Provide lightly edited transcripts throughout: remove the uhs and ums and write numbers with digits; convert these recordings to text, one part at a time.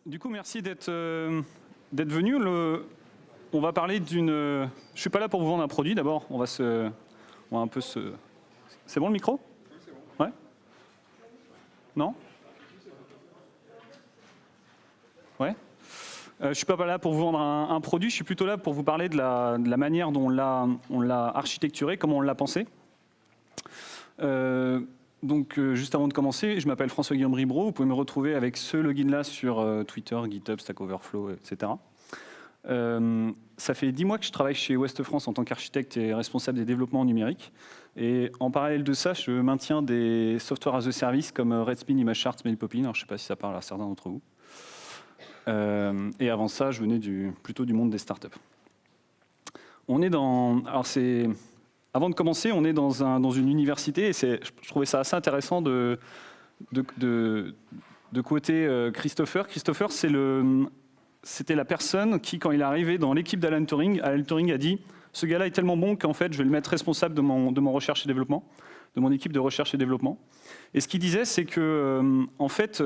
Du coup, merci d'être venu. On va parler d'une... Je ne suis pas là pour vous vendre un produit. D'abord, on va un peu se... C'est bon le micro? Oui, c'est bon. Ouais? Non? Ouais? Je ne suis pas là pour vous vendre un produit. Je suis plutôt là pour vous parler de la manière dont on l'a architecturé, comment on l'a pensé. Donc, juste avant de commencer, je m'appelle François-Guillaume Ribro. Vous pouvez me retrouver avec ce login-là sur Twitter, GitHub, Stack Overflow, etc. Ça fait 10 mois que je travaille chez Ouest France en tant qu'architecte et responsable des développements numériques. Et en parallèle de ça, je maintiens des software as a service comme Redspin, ImageCharts, MailPoppin. Alors, je ne sais pas si ça parle à certains d'entre vous. Et avant ça, je venais plutôt du monde des startups. On est dans... Alors, c'est... Avant de commencer, on est dans une université et je trouvais ça assez intéressant de quoter Christopher. Christopher, c'était la personne qui, quand il est arrivé dans l'équipe d'Alan Turing a dit « Ce gars-là est tellement bon qu'en fait, je vais le mettre responsable de mon recherche et développement, de mon équipe de recherche et développement. » Et ce qu'il disait, c'est que, en fait,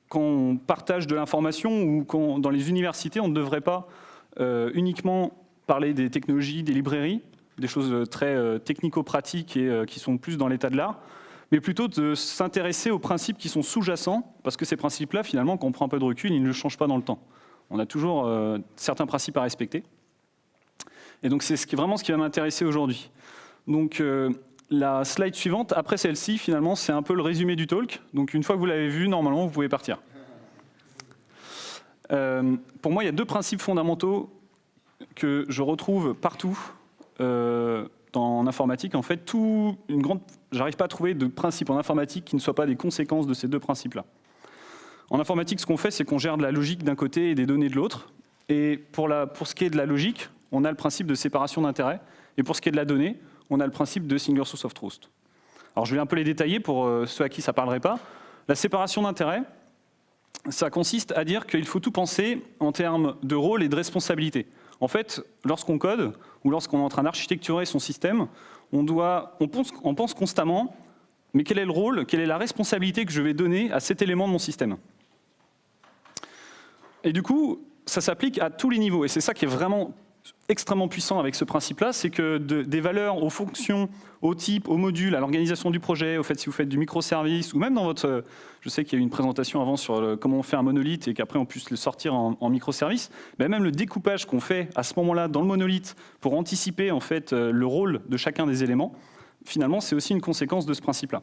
quand on partage de l'information ou dans les universités, on ne devrait pas uniquement parler des technologies, des librairies, des choses très technico-pratiques et qui sont plus dans l'état de l'art, mais plutôt de s'intéresser aux principes qui sont sous-jacents, parce que ces principes-là, finalement, quand on prend un peu de recul, ils ne changent pas dans le temps. On a toujours certains principes à respecter. Et donc, c'est vraiment ce qui va m'intéresser aujourd'hui. Donc, la slide suivante, après celle-ci, finalement, c'est un peu le résumé du talk. Donc, une fois que vous l'avez vu, normalement, vous pouvez partir. Pour moi, il y a deux principes fondamentaux que je retrouve partout en informatique. En fait, j'arrive pas à trouver de principe en informatique qui ne soit pas des conséquences de ces deux principes-là. En informatique, ce qu'on fait, c'est qu'on gère de la logique d'un côté et des données de l'autre. Et pour ce qui est de la logique, on a le principe de séparation d'intérêts. Et pour ce qui est de la donnée, on a le principe de single source of truth. Alors, je vais un peu les détailler pour ceux à qui ça ne parlerait pas. La séparation d'intérêts, ça consiste à dire qu'il faut tout penser en termes de rôle et de responsabilité. En fait, lorsqu'on code ou lorsqu'on est en train d'architecturer son système, on pense constamment, mais quel est le rôle, quelle est la responsabilité que je vais donner à cet élément de mon système? Et du coup, ça s'applique à tous les niveaux. Et c'est ça qui est vraiment extrêmement puissant avec ce principe-là, c'est que des valeurs aux fonctions, aux types, aux modules, à l'organisation du projet, au fait si vous faites du microservice, ou même dans votre... Je sais qu'il y a eu une présentation avant sur comment on fait un monolithe et qu'après on puisse le sortir en microservice. Ben même le découpage qu'on fait à ce moment-là dans le monolithe pour anticiper en fait le rôle de chacun des éléments, finalement c'est aussi une conséquence de ce principe-là.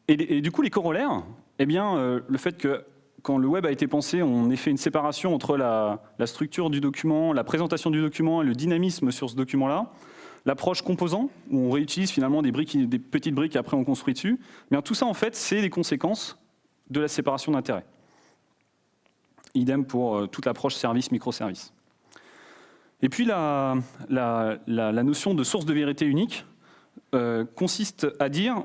Et du coup les corollaires, eh bien le fait que quand le web a été pensé, on ait fait une séparation entre la structure du document, la présentation du document et le dynamisme sur ce document-là. L'approche composant, où on réutilise finalement des petites briques et après on construit dessus. Bien, tout ça, en fait, c'est des conséquences de la séparation d'intérêts. Idem pour toute l'approche service-microservice. Et puis, la notion de source de vérité unique consiste à dire,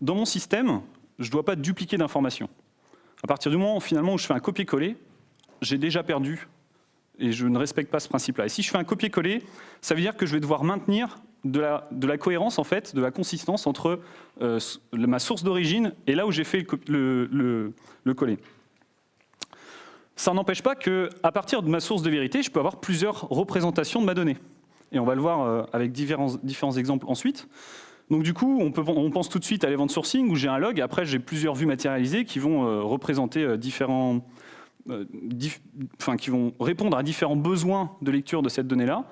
dans mon système, je ne dois pas dupliquer d'informations. À partir du moment finalement où je fais un copier-coller, j'ai déjà perdu et je ne respecte pas ce principe-là. Et si je fais un copier-coller, ça veut dire que je vais devoir maintenir de la cohérence, en fait, de la consistance entre ma source d'origine et là où j'ai fait le coller. Ça n'empêche pas qu'à partir de ma source de vérité, je peux avoir plusieurs représentations de ma donnée. Et on va le voir avec différents exemples ensuite. Donc du coup, on pense tout de suite à l'event sourcing où j'ai un log, après j'ai plusieurs vues matérialisées qui vont représenter qui vont répondre à différents besoins de lecture de cette donnée-là.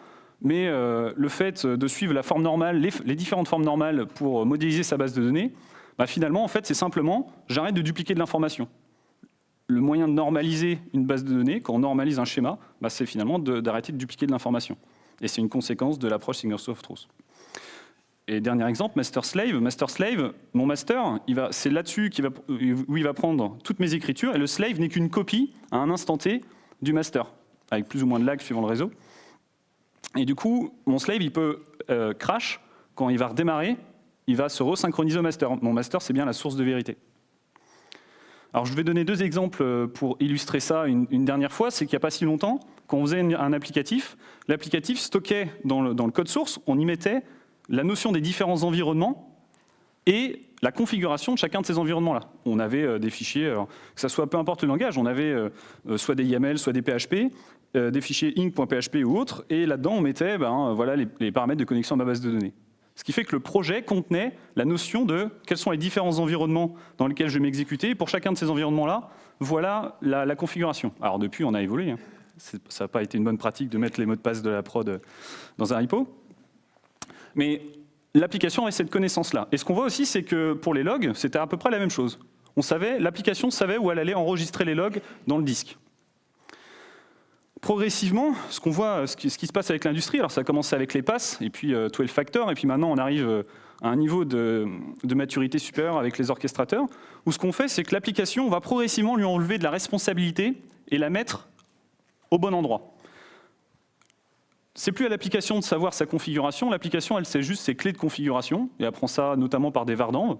Mais le fait de suivre la forme normale, les différentes formes normales pour modéliser sa base de données, bah finalement, en fait, c'est simplement, j'arrête de dupliquer de l'information. Le moyen de normaliser une base de données, quand on normalise un schéma, bah c'est finalement d'arrêter de dupliquer de l'information. Et c'est une conséquence de l'approche single source of truth. Et dernier exemple, master-slave. Master-slave, mon master, c'est là-dessus où il va prendre toutes mes écritures, et le slave n'est qu'une copie, à un instant T, du master, avec plus ou moins de lag suivant le réseau. Et du coup, mon slave, il peut crash, quand il va redémarrer, il va se resynchroniser au master. Mon master, c'est bien la source de vérité. Alors je vais donner 2 exemples pour illustrer ça une dernière fois. C'est qu'il n'y a pas si longtemps, quand on faisait un applicatif, l'applicatif stockait dans le code source, on y mettait la notion des différents environnements et la configuration de chacun de ces environnements-là. On avait des fichiers, alors, que ce soit peu importe le langage, on avait soit des YAML, soit des PHP, des fichiers inc.php ou autres, et là-dedans on mettait voilà, les paramètres de connexion à ma base de données. Ce qui fait que le projet contenait la notion de quels sont les différents environnements dans lesquels je vais m'exécuter. Et pour chacun de ces environnements-là, voilà la configuration. Alors depuis, on a évolué. Hein. Ça n'a pas été une bonne pratique de mettre les mots de passe de la prod dans un repo. Mais l'application avait cette connaissance-là. Et ce qu'on voit aussi, c'est que pour les logs, c'était à peu près la même chose. L'application savait où elle allait enregistrer les logs dans le disque. Progressivement, ce qu'on voit, ce qui se passe avec l'industrie, alors ça a commencé avec les passes, et puis 12 factor, et puis maintenant on arrive à un niveau de maturité supérieur avec les orchestrateurs, où ce qu'on fait, c'est que l'application, on va progressivement lui enlever de la responsabilité et la mettre au bon endroit. C'est plus à l'application de savoir sa configuration, l'application, elle sait juste ses clés de configuration, et apprend ça notamment par des vardanves.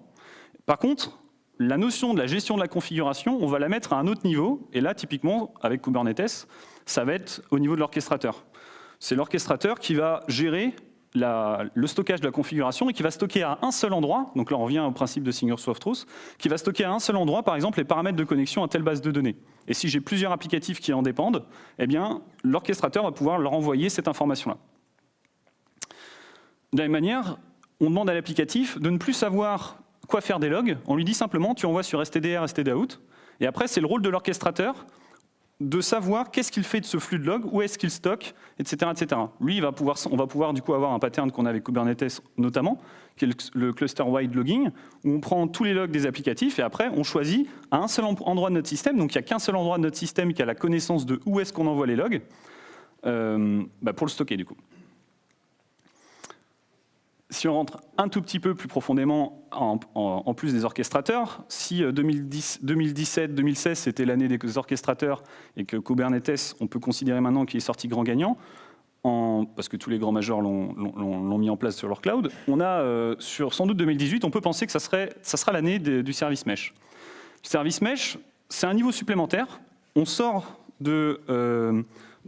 Par contre, la notion de la gestion de la configuration, on va la mettre à un autre niveau, et là, typiquement, avec Kubernetes, ça va être au niveau de l'orchestrateur. C'est l'orchestrateur qui va gérer le stockage de la configuration et qui va stocker à un seul endroit, donc là on revient au principe de Single Source of Truth, qui va stocker à un seul endroit, par exemple, les paramètres de connexion à telle base de données. Et si j'ai plusieurs applicatifs qui en dépendent, eh bien, l'orchestrateur va pouvoir leur envoyer cette information-là. De la même manière, on demande à l'applicatif de ne plus savoir quoi faire des logs, on lui dit simplement tu envoies sur stdr, stdout, et après c'est le rôle de l'orchestrateur de savoir qu'est-ce qu'il fait de ce flux de log, où est-ce qu'il stocke, etc., etc. Lui, on va pouvoir du coup avoir un pattern qu'on a avec Kubernetes notamment, qui est le cluster-wide logging, où on prend tous les logs des applicatifs et après on choisit à un seul endroit de notre système, donc il n'y a qu'un seul endroit de notre système qui a la connaissance de où est-ce qu'on envoie les logs, pour le stocker du coup. Si on rentre un tout petit peu plus profondément en plus des orchestrateurs, si 2017-2016 c'était l'année des orchestrateurs et que Kubernetes, on peut considérer maintenant qu'il est sorti grand gagnant, parce que tous les grands majors l'ont mis en place sur leur cloud, on a sur sans doute 2018, on peut penser que ça sera l'année du service mesh. Le service mesh, c'est un niveau supplémentaire. On sort de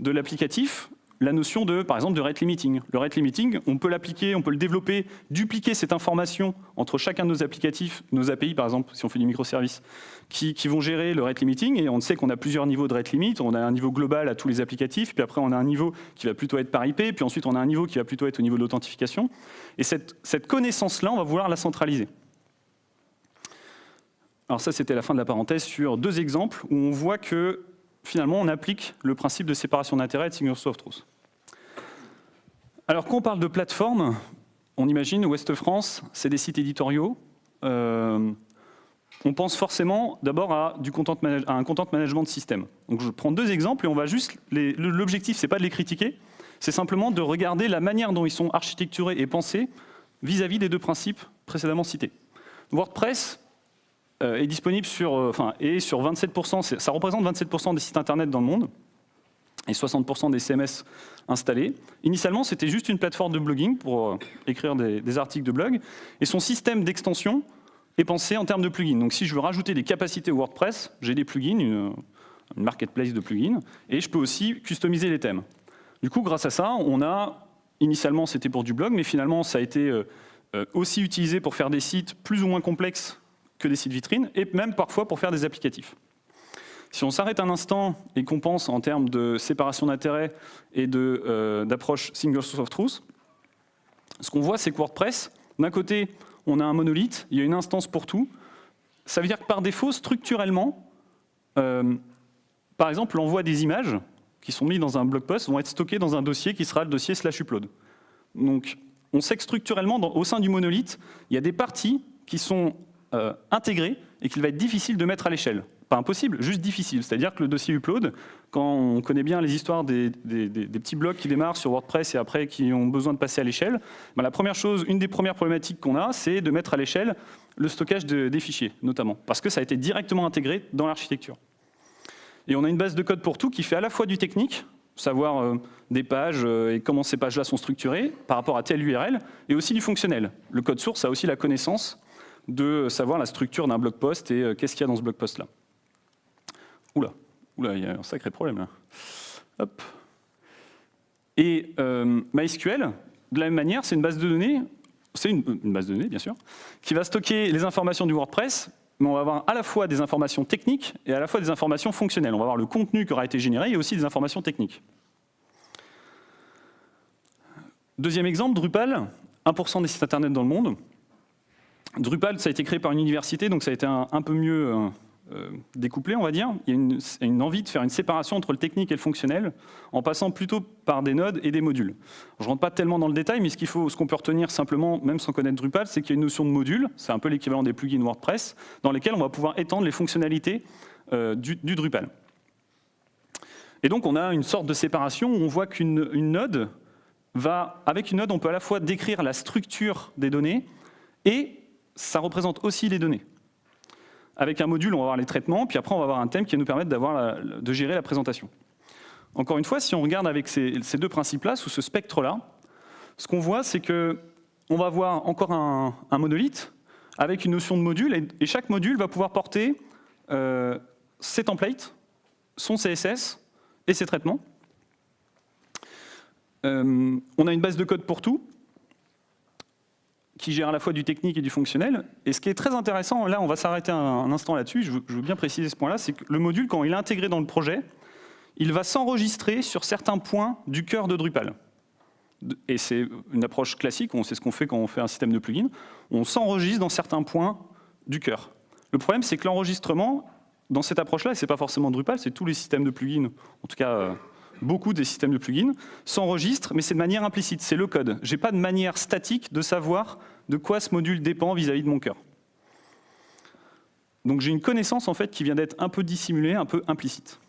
l'applicatif la notion de, par exemple, de rate limiting. Le rate limiting, on peut l'appliquer, on peut le développer, dupliquer cette information entre chacun de nos applicatifs, nos API par exemple, si on fait du microservice, qui vont gérer le rate limiting, et on sait qu'on a plusieurs niveaux de rate limit, on a un niveau global à tous les applicatifs, puis après on a un niveau qui va plutôt être par IP, puis ensuite on a un niveau qui va plutôt être au niveau de l'authentification, et cette connaissance-là, on va vouloir la centraliser. Alors ça, c'était la fin de la parenthèse sur 2 exemples où on voit que finalement, on applique le principe de séparation d'intérêts et de Single Source of Truth. Alors, quand on parle de plateforme, on imagine Ouest France, c'est des sites éditoriaux. On pense forcément d'abord à un content management de système. Donc, je prends 2 exemples et on va juste. L'objectif, c'est pas de les critiquer, c'est simplement de regarder la manière dont ils sont architecturés et pensés vis-à-vis des 2 principes précédemment cités. WordPress est disponible sur 27%, ça représente 27% des sites internet dans le monde et 60% des CMS installés. Initialement, c'était juste une plateforme de blogging pour écrire des articles de blog, et son système d'extension est pensé en termes de plugins. Donc si je veux rajouter des capacités au WordPress, j'ai des plugins, une marketplace de plugins, et je peux aussi customiser les thèmes. Du coup, grâce à ça, initialement c'était pour du blog, mais finalement ça a été aussi utilisé pour faire des sites plus ou moins complexes que des sites vitrines, et même parfois pour faire des applicatifs. Si on s'arrête un instant et qu'on pense en termes de séparation d'intérêts et d'approche Single Source of Truth, ce qu'on voit, c'est que WordPress, d'un côté, on a un monolithe, il y a une instance pour tout. Ça veut dire que par défaut, structurellement, par exemple, l'envoi des images qui sont mises dans un blog post vont être stockées dans un dossier qui sera le dossier /upload. Donc, on sait que structurellement, au sein du monolithe, il y a des parties qui sont intégrées et qu'il va être difficile de mettre à l'échelle. Pas impossible, juste difficile. C'est-à-dire que le dossier upload, quand on connaît bien les histoires des petits blocs qui démarrent sur WordPress et après qui ont besoin de passer à l'échelle, une des premières problématiques qu'on a, c'est de mettre à l'échelle le stockage des fichiers, notamment, parce que ça a été directement intégré dans l'architecture. Et on a une base de code pour tout qui fait à la fois du technique savoir des pages et comment ces pages-là sont structurées par rapport à telle URL, et aussi du fonctionnel. Le code source a aussi la connaissance de savoir la structure d'un blog post et qu'est-ce qu'il y a dans ce blog post-là. Oula, il y a un sacré problème là. Hop. Et MySQL, de la même manière, c'est une base de données, c'est une base de données bien sûr, qui va stocker les informations du WordPress, mais on va avoir à la fois des informations techniques et à la fois des informations fonctionnelles. On va avoir le contenu qui aura été généré et aussi des informations techniques. Deuxième exemple, Drupal, 1% des sites internet dans le monde. Drupal, ça a été créé par une université, donc ça a été un peu mieux découplé, on va dire. Il y a une envie de faire une séparation entre le technique et le fonctionnel, en passant plutôt par des nodes et des modules. Je ne rentre pas tellement dans le détail, mais ce qu'on peut retenir simplement, même sans connaître Drupal, c'est qu'il y a une notion de module, c'est un peu l'équivalent des plugins WordPress, dans lesquels on va pouvoir étendre les fonctionnalités du Drupal. Et donc on a une sorte de séparation où on voit qu'une node va, avec une node, on peut à la fois décrire la structure des données et ça représente aussi les données. Avec un module, on va avoir les traitements, puis après on va avoir un thème qui va nous permettre de gérer la présentation. Encore une fois, si on regarde avec ces deux principes-là, sous ce spectre-là, ce qu'on voit, c'est qu'on va avoir encore un monolithe avec une notion de module, et chaque module va pouvoir porter ses templates, son CSS et ses traitements. On a une base de code pour tout, qui gère à la fois du technique et du fonctionnel. Et ce qui est très intéressant, là on va s'arrêter un instant là-dessus, je veux bien préciser ce point-là, c'est que le module, quand il est intégré dans le projet, il va s'enregistrer sur certains points du cœur de Drupal. Et c'est une approche classique, c'est ce qu'on fait quand on fait un système de plugin, on s'enregistre dans certains points du cœur. Le problème, c'est que l'enregistrement, dans cette approche-là, et ce n'est pas forcément Drupal, c'est tous les systèmes de plugins, en tout cas beaucoup des systèmes de plugins, s'enregistrent, mais c'est de manière implicite, c'est le code. Je n'ai pas de manière statique de savoir de quoi ce module dépend vis-à-vis de mon cœur. Donc j'ai une connaissance en fait qui vient d'être un peu dissimulée, un peu implicite.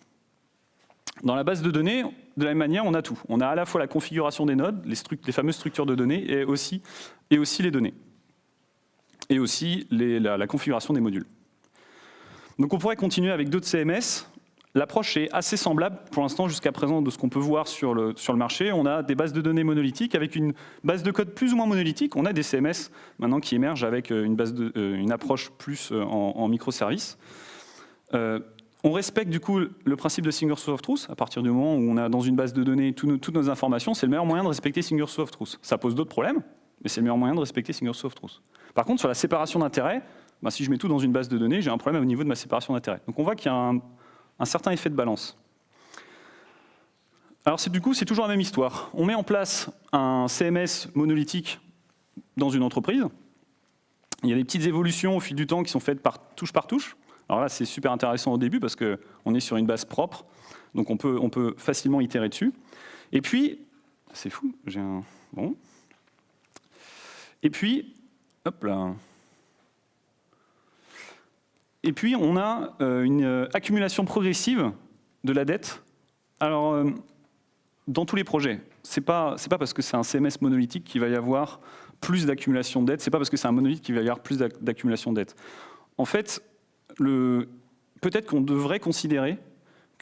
Dans la base de données, de la même manière, on a tout. On a à la fois la configuration des nodes, les fameuses structures de données, et aussi les données. Et aussi la configuration des modules. Donc on pourrait continuer avec d'autres CMS. L'approche est assez semblable pour l'instant jusqu'à présent de ce qu'on peut voir sur le marché. On a des bases de données monolithiques avec une base de code plus ou moins monolithique. On a des CMS maintenant qui émergent avec une approche plus en microservices. On respecte du coup le principe de single source of truth. À partir du moment où on a dans une base de données toutes nos informations, c'est le meilleur moyen de respecter single source of truth. Ça pose d'autres problèmes, mais c'est le meilleur moyen de respecter single source of truth. Par contre, sur la séparation d'intérêts, si je mets tout dans une base de données, j'ai un problème au niveau de ma séparation d'intérêts. Donc on voit qu'il y a un certain effet de balance. Alors du coup, c'est toujours la même histoire. On met en place un CMS monolithique dans une entreprise. Il y a des petites évolutions au fil du temps qui sont faites par touche. Alors là, c'est super intéressant au début parce qu'on est sur une base propre, donc on peut facilement itérer dessus. Et puis, c'est fou, j'ai un... Bon. Et puis, hop là... Et puis, on a une accumulation progressive de la dette. Alors, dans tous les projets, c'est pas parce que c'est un CMS monolithique qu'il va y avoir plus d'accumulation de dette. C'est pas parce que c'est un monolithe qu'il va y avoir plus d'accumulation de dette. En fait, peut-être qu'on devrait considérer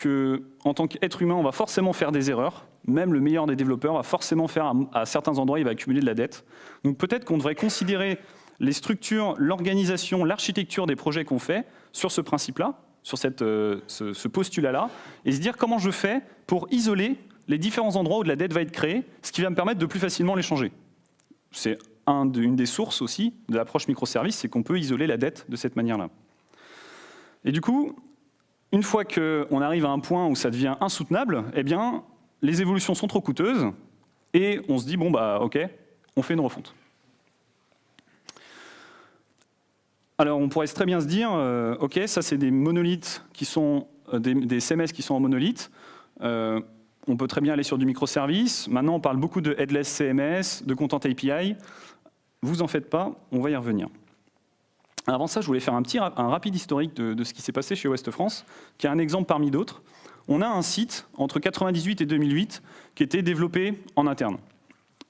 qu'en tant qu'être humain, on va forcément faire des erreurs. Même le meilleur des développeurs va forcément faire, à certains endroits, il va accumuler de la dette. Donc peut-être qu'on devrait considérer les structures, l'organisation, l'architecture des projets qu'on fait sur ce principe-là, sur ce postulat-là, et se dire comment je fais pour isoler les différents endroits où de la dette va être créée, ce qui va me permettre de plus facilement les changer. C'est une des sources aussi de l'approche microservice, c'est qu'on peut isoler la dette de cette manière-là. Et du coup, une fois qu'on arrive à un point où ça devient insoutenable, eh bien, les évolutions sont trop coûteuses, et on se dit, bon, bah, ok, on fait une refonte. Alors, on pourrait très bien se dire, ok, ça c'est des monolithes qui sont des CMS qui sont en monolithe. On peut très bien aller sur du microservice. Maintenant, on parle beaucoup de headless CMS, de Content API. Vous en faites pas, on va y revenir. Avant ça, je voulais faire un rapide historique de ce qui s'est passé chez Ouest France, qui est un exemple parmi d'autres. On a un site entre 1998 et 2008 qui était développé en interne,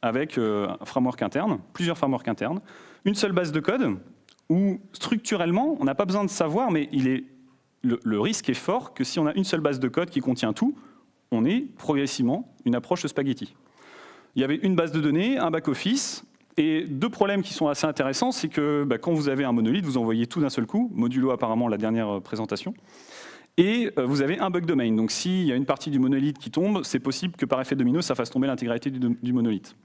avec un framework interne, plusieurs frameworks internes, une seule base de code, où structurellement, on n'a pas besoin de savoir, mais le risque est fort que si on a une seule base de code qui contient tout, on est progressivement une approche spaghetti. Il y avait une base de données, un back-office, et deux problèmes qui sont assez intéressants, c'est que quand vous avez un monolithe, vous envoyez tout d'un seul coup, modulo apparemment la dernière présentation, et vous avez un bug domain. Donc s'il y a une partie du monolithe qui tombe, c'est possible que par effet domino, ça fasse tomber l'intégralité du monolithe.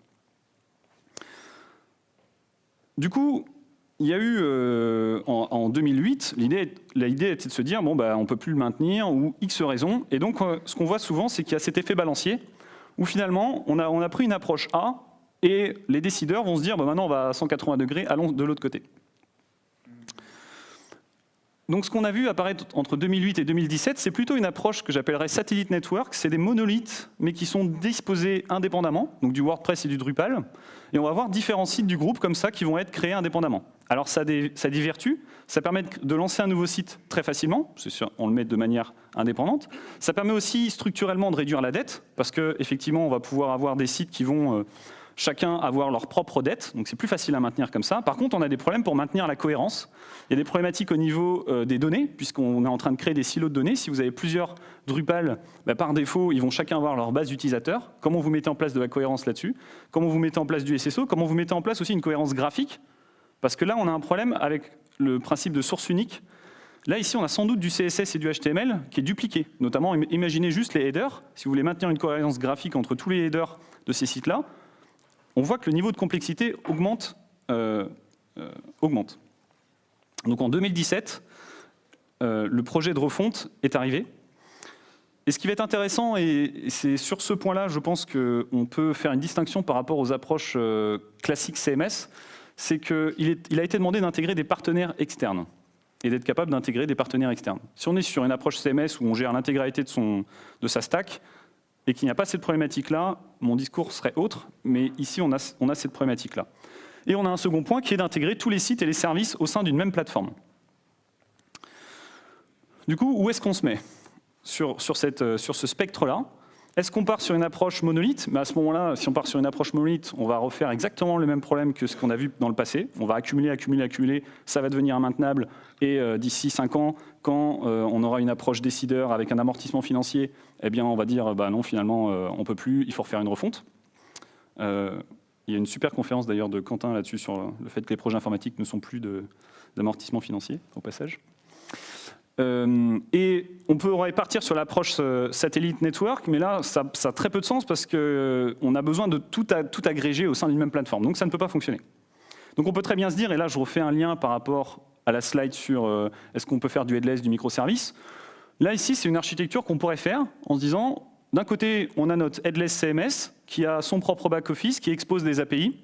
Du coup, il y a eu, en 2008, l'idée était de se dire, bon, on ne peut plus le maintenir, ou X raisons. Et donc, ce qu'on voit souvent, c'est qu'il y a cet effet balancier, où finalement, on a pris une approche A, et les décideurs vont se dire, maintenant, on va à 180 degrés, allons de l'autre côté. Donc, ce qu'on a vu apparaître entre 2008 et 2017, c'est plutôt une approche que j'appellerais satellite network. C'est des monolithes, mais qui sont disposés indépendamment, donc du WordPress et du Drupal. Et on va avoir différents sites du groupe comme ça qui vont être créés indépendamment. Alors, ça a des vertus. Ça permet de lancer un nouveau site très facilement. C'est sûr, on le met de manière indépendante. Ça permet aussi structurellement de réduire la dette, parce qu'effectivement, on va pouvoir avoir des sites qui vont chacun avoir leur propre dette, donc c'est plus facile à maintenir comme ça. Par contre, on a des problèmes pour maintenir la cohérence. Il y a des problématiques au niveau des données, puisqu'on est en train de créer des silos de données. Si vous avez plusieurs Drupal, par défaut, ils vont chacun avoir leur base d'utilisateurs. Comment vous mettez en place de la cohérence là-dessus? Comment vous mettez en place du SSO? Comment vous mettez en place aussi une cohérence graphique? Parce que là, on a un problème avec le principe de source unique. Là, ici, on a sans doute du CSS et du HTML qui est dupliqué. Notamment, imaginez juste les headers. Si vous voulez maintenir une cohérence graphique entre tous les headers de ces sites-là, on voit que le niveau de complexité augmente. Donc en 2017, le projet de refonte est arrivé. Et ce qui va être intéressant, et c'est sur ce point-là, je pense qu'on peut faire une distinction par rapport aux approches classiques CMS, c'est qu'il a été demandé d'intégrer des partenaires externes et d'être capable d'intégrer des partenaires externes. Si on est sur une approche CMS où on gère l'intégralité de sa stack, et qu'il n'y a pas cette problématique-là, mon discours serait autre, mais ici, on a cette problématique-là. Et on a un second point qui est d'intégrer tous les sites et les services au sein d'une même plateforme. Du coup, où est-ce qu'on se met sur ce spectre-là? Est-ce qu'on part sur une approche monolithe? Mais à ce moment-là, si on part sur une approche monolithe, on va refaire exactement le même problème que ce qu'on a vu dans le passé. On va accumuler, ça va devenir immaintenable. Et d'ici 5 ans, quand on aura une approche décideur avec un amortissement financier, eh bien, on va dire non, finalement, on ne peut plus, il faut refaire une refonte. Il y a une super conférence d'ailleurs de Quentin là-dessus sur le fait que les projets informatiques ne sont plus d'amortissement financier, au passage. Et on pourrait partir sur l'approche satellite network, mais là, ça a très peu de sens parce qu'on a besoin de tout agréger au sein d'une même plateforme. Donc ça ne peut pas fonctionner. Donc on peut très bien se dire, et là je refais un lien par rapport à la slide sur est-ce qu'on peut faire du headless, du microservice. Là, ici, c'est une architecture qu'on pourrait faire en se disant, d'un côté, on a notre headless CMS qui a son propre back-office, qui expose des API.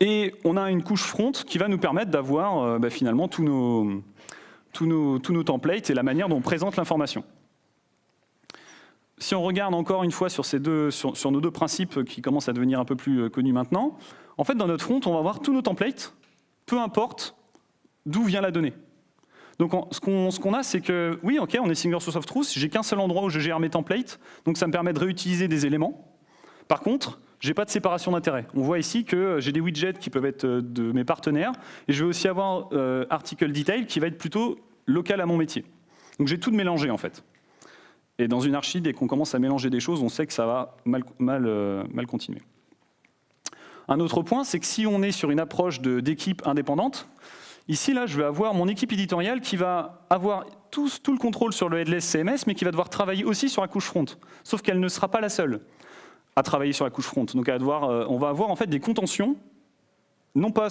Et on a une couche front qui va nous permettre d'avoir finalement tous nos templates et la manière dont on présente l'information. Si on regarde encore une fois sur nos deux principes qui commencent à devenir un peu plus connus maintenant, en fait, dans notre front, on va avoir tous nos templates, peu importe d'où vient la donnée. Donc ce qu'on a, c'est que, oui, ok, on est single source of truth, j'ai qu'un seul endroit où je gère mes templates, donc ça me permet de réutiliser des éléments. Par contre, j'ai pas de séparation d'intérêts. On voit ici que j'ai des widgets qui peuvent être de mes partenaires, et je vais aussi avoir article detail qui va être plutôt local à mon métier. Donc j'ai tout de mélangé en fait. Et dans une archi, dès qu'on commence à mélanger des choses, on sait que ça va mal continuer. Un autre point, c'est que si on est sur une approche d'équipe indépendante, ici, là, je vais avoir mon équipe éditoriale qui va avoir tout le contrôle sur le headless CMS, mais qui va devoir travailler aussi sur la couche front. Sauf qu'elle ne sera pas la seule à travailler sur la couche front. Donc on va avoir en fait des contentions, non pas,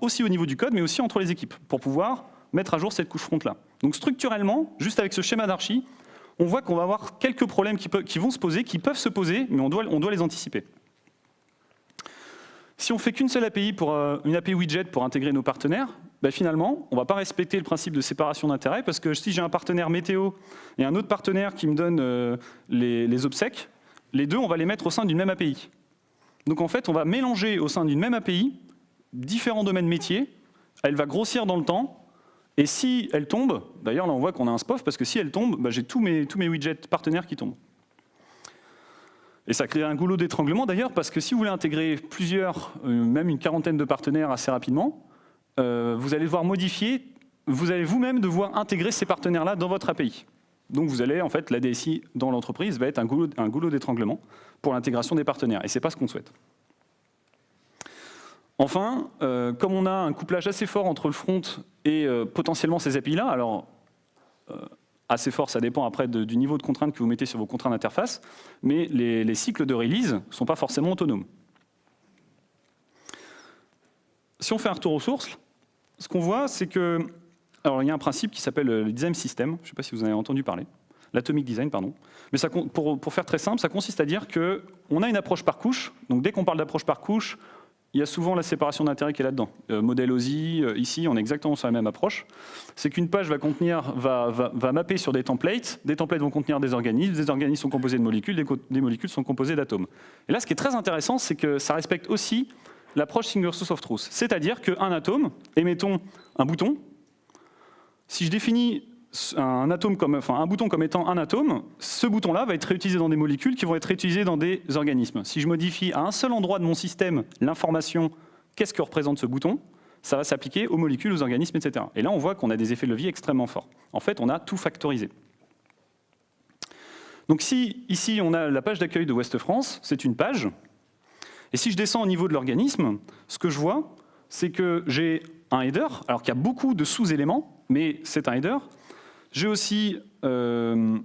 aussi au niveau du code, mais aussi entre les équipes, pour pouvoir mettre à jour cette couche front-là. Donc structurellement, juste avec ce schéma d'archi, on voit qu'on va avoir quelques problèmes qui vont se poser, qui peuvent se poser, mais on doit les anticiper. Si on fait qu'une seule API, une API widget pour intégrer nos partenaires, finalement, on ne va pas respecter le principe de séparation d'intérêts, parce que si j'ai un partenaire météo et un autre partenaire qui me donne les obsèques, les deux, on va les mettre au sein d'une même API. Donc en fait, on va mélanger au sein d'une même API différents domaines métiers, elle va grossir dans le temps, et si elle tombe, d'ailleurs là on voit qu'on a un SPOF, parce que si elle tombe, j'ai tous mes widgets partenaires qui tombent. Et ça crée un goulot d'étranglement d'ailleurs, parce que si vous voulez intégrer plusieurs, même une quarantaine de partenaires assez rapidement, vous allez devoir modifier, vous allez vous-même devoir intégrer ces partenaires-là dans votre API. Donc vous allez, en fait, la DSI dans l'entreprise va être un goulot d'étranglement pour l'intégration des partenaires, et ce n'est pas ce qu'on souhaite. Enfin, comme on a un couplage assez fort entre le front et potentiellement ces API-là, alors assez fort, ça dépend après du niveau de contrainte que vous mettez sur vos contraintes d'interface, mais les cycles de release ne sont pas forcément autonomes. Si on fait un retour aux sources, ce qu'on voit, c'est que... Alors, il y a un principe qui s'appelle le design system, je ne sais pas si vous en avez entendu parler, l'atomic design, pardon. Mais ça, pour faire très simple, ça consiste à dire qu'on a une approche par couche, donc dès qu'on parle d'approche par couche, il y a souvent la séparation d'intérêts qui est là-dedans. Modèle OSI, ici, on est exactement sur la même approche. C'est qu'une page va mapper sur des templates vont contenir des organismes sont composés de molécules, des molécules sont composées d'atomes. Et là, ce qui est très intéressant, c'est que ça respecte aussi l'approche single source of truth. C'est-à-dire qu'un atome, émettons un bouton, si je définis un bouton comme étant un atome, ce bouton-là va être réutilisé dans des molécules qui vont être réutilisées dans des organismes. Si je modifie à un seul endroit de mon système l'information, qu'est-ce que représente ce bouton, ça va s'appliquer aux molécules, aux organismes, etc. Et là, on voit qu'on a des effets de levier extrêmement forts. En fait, on a tout factorisé. Donc si, ici, on a la page d'accueil de Ouest France, c'est une page. Et si je descends au niveau de l'organisme, ce que je vois, c'est que j'ai un header, alors qu'il y a beaucoup de sous-éléments, mais c'est un header. J'ai aussi une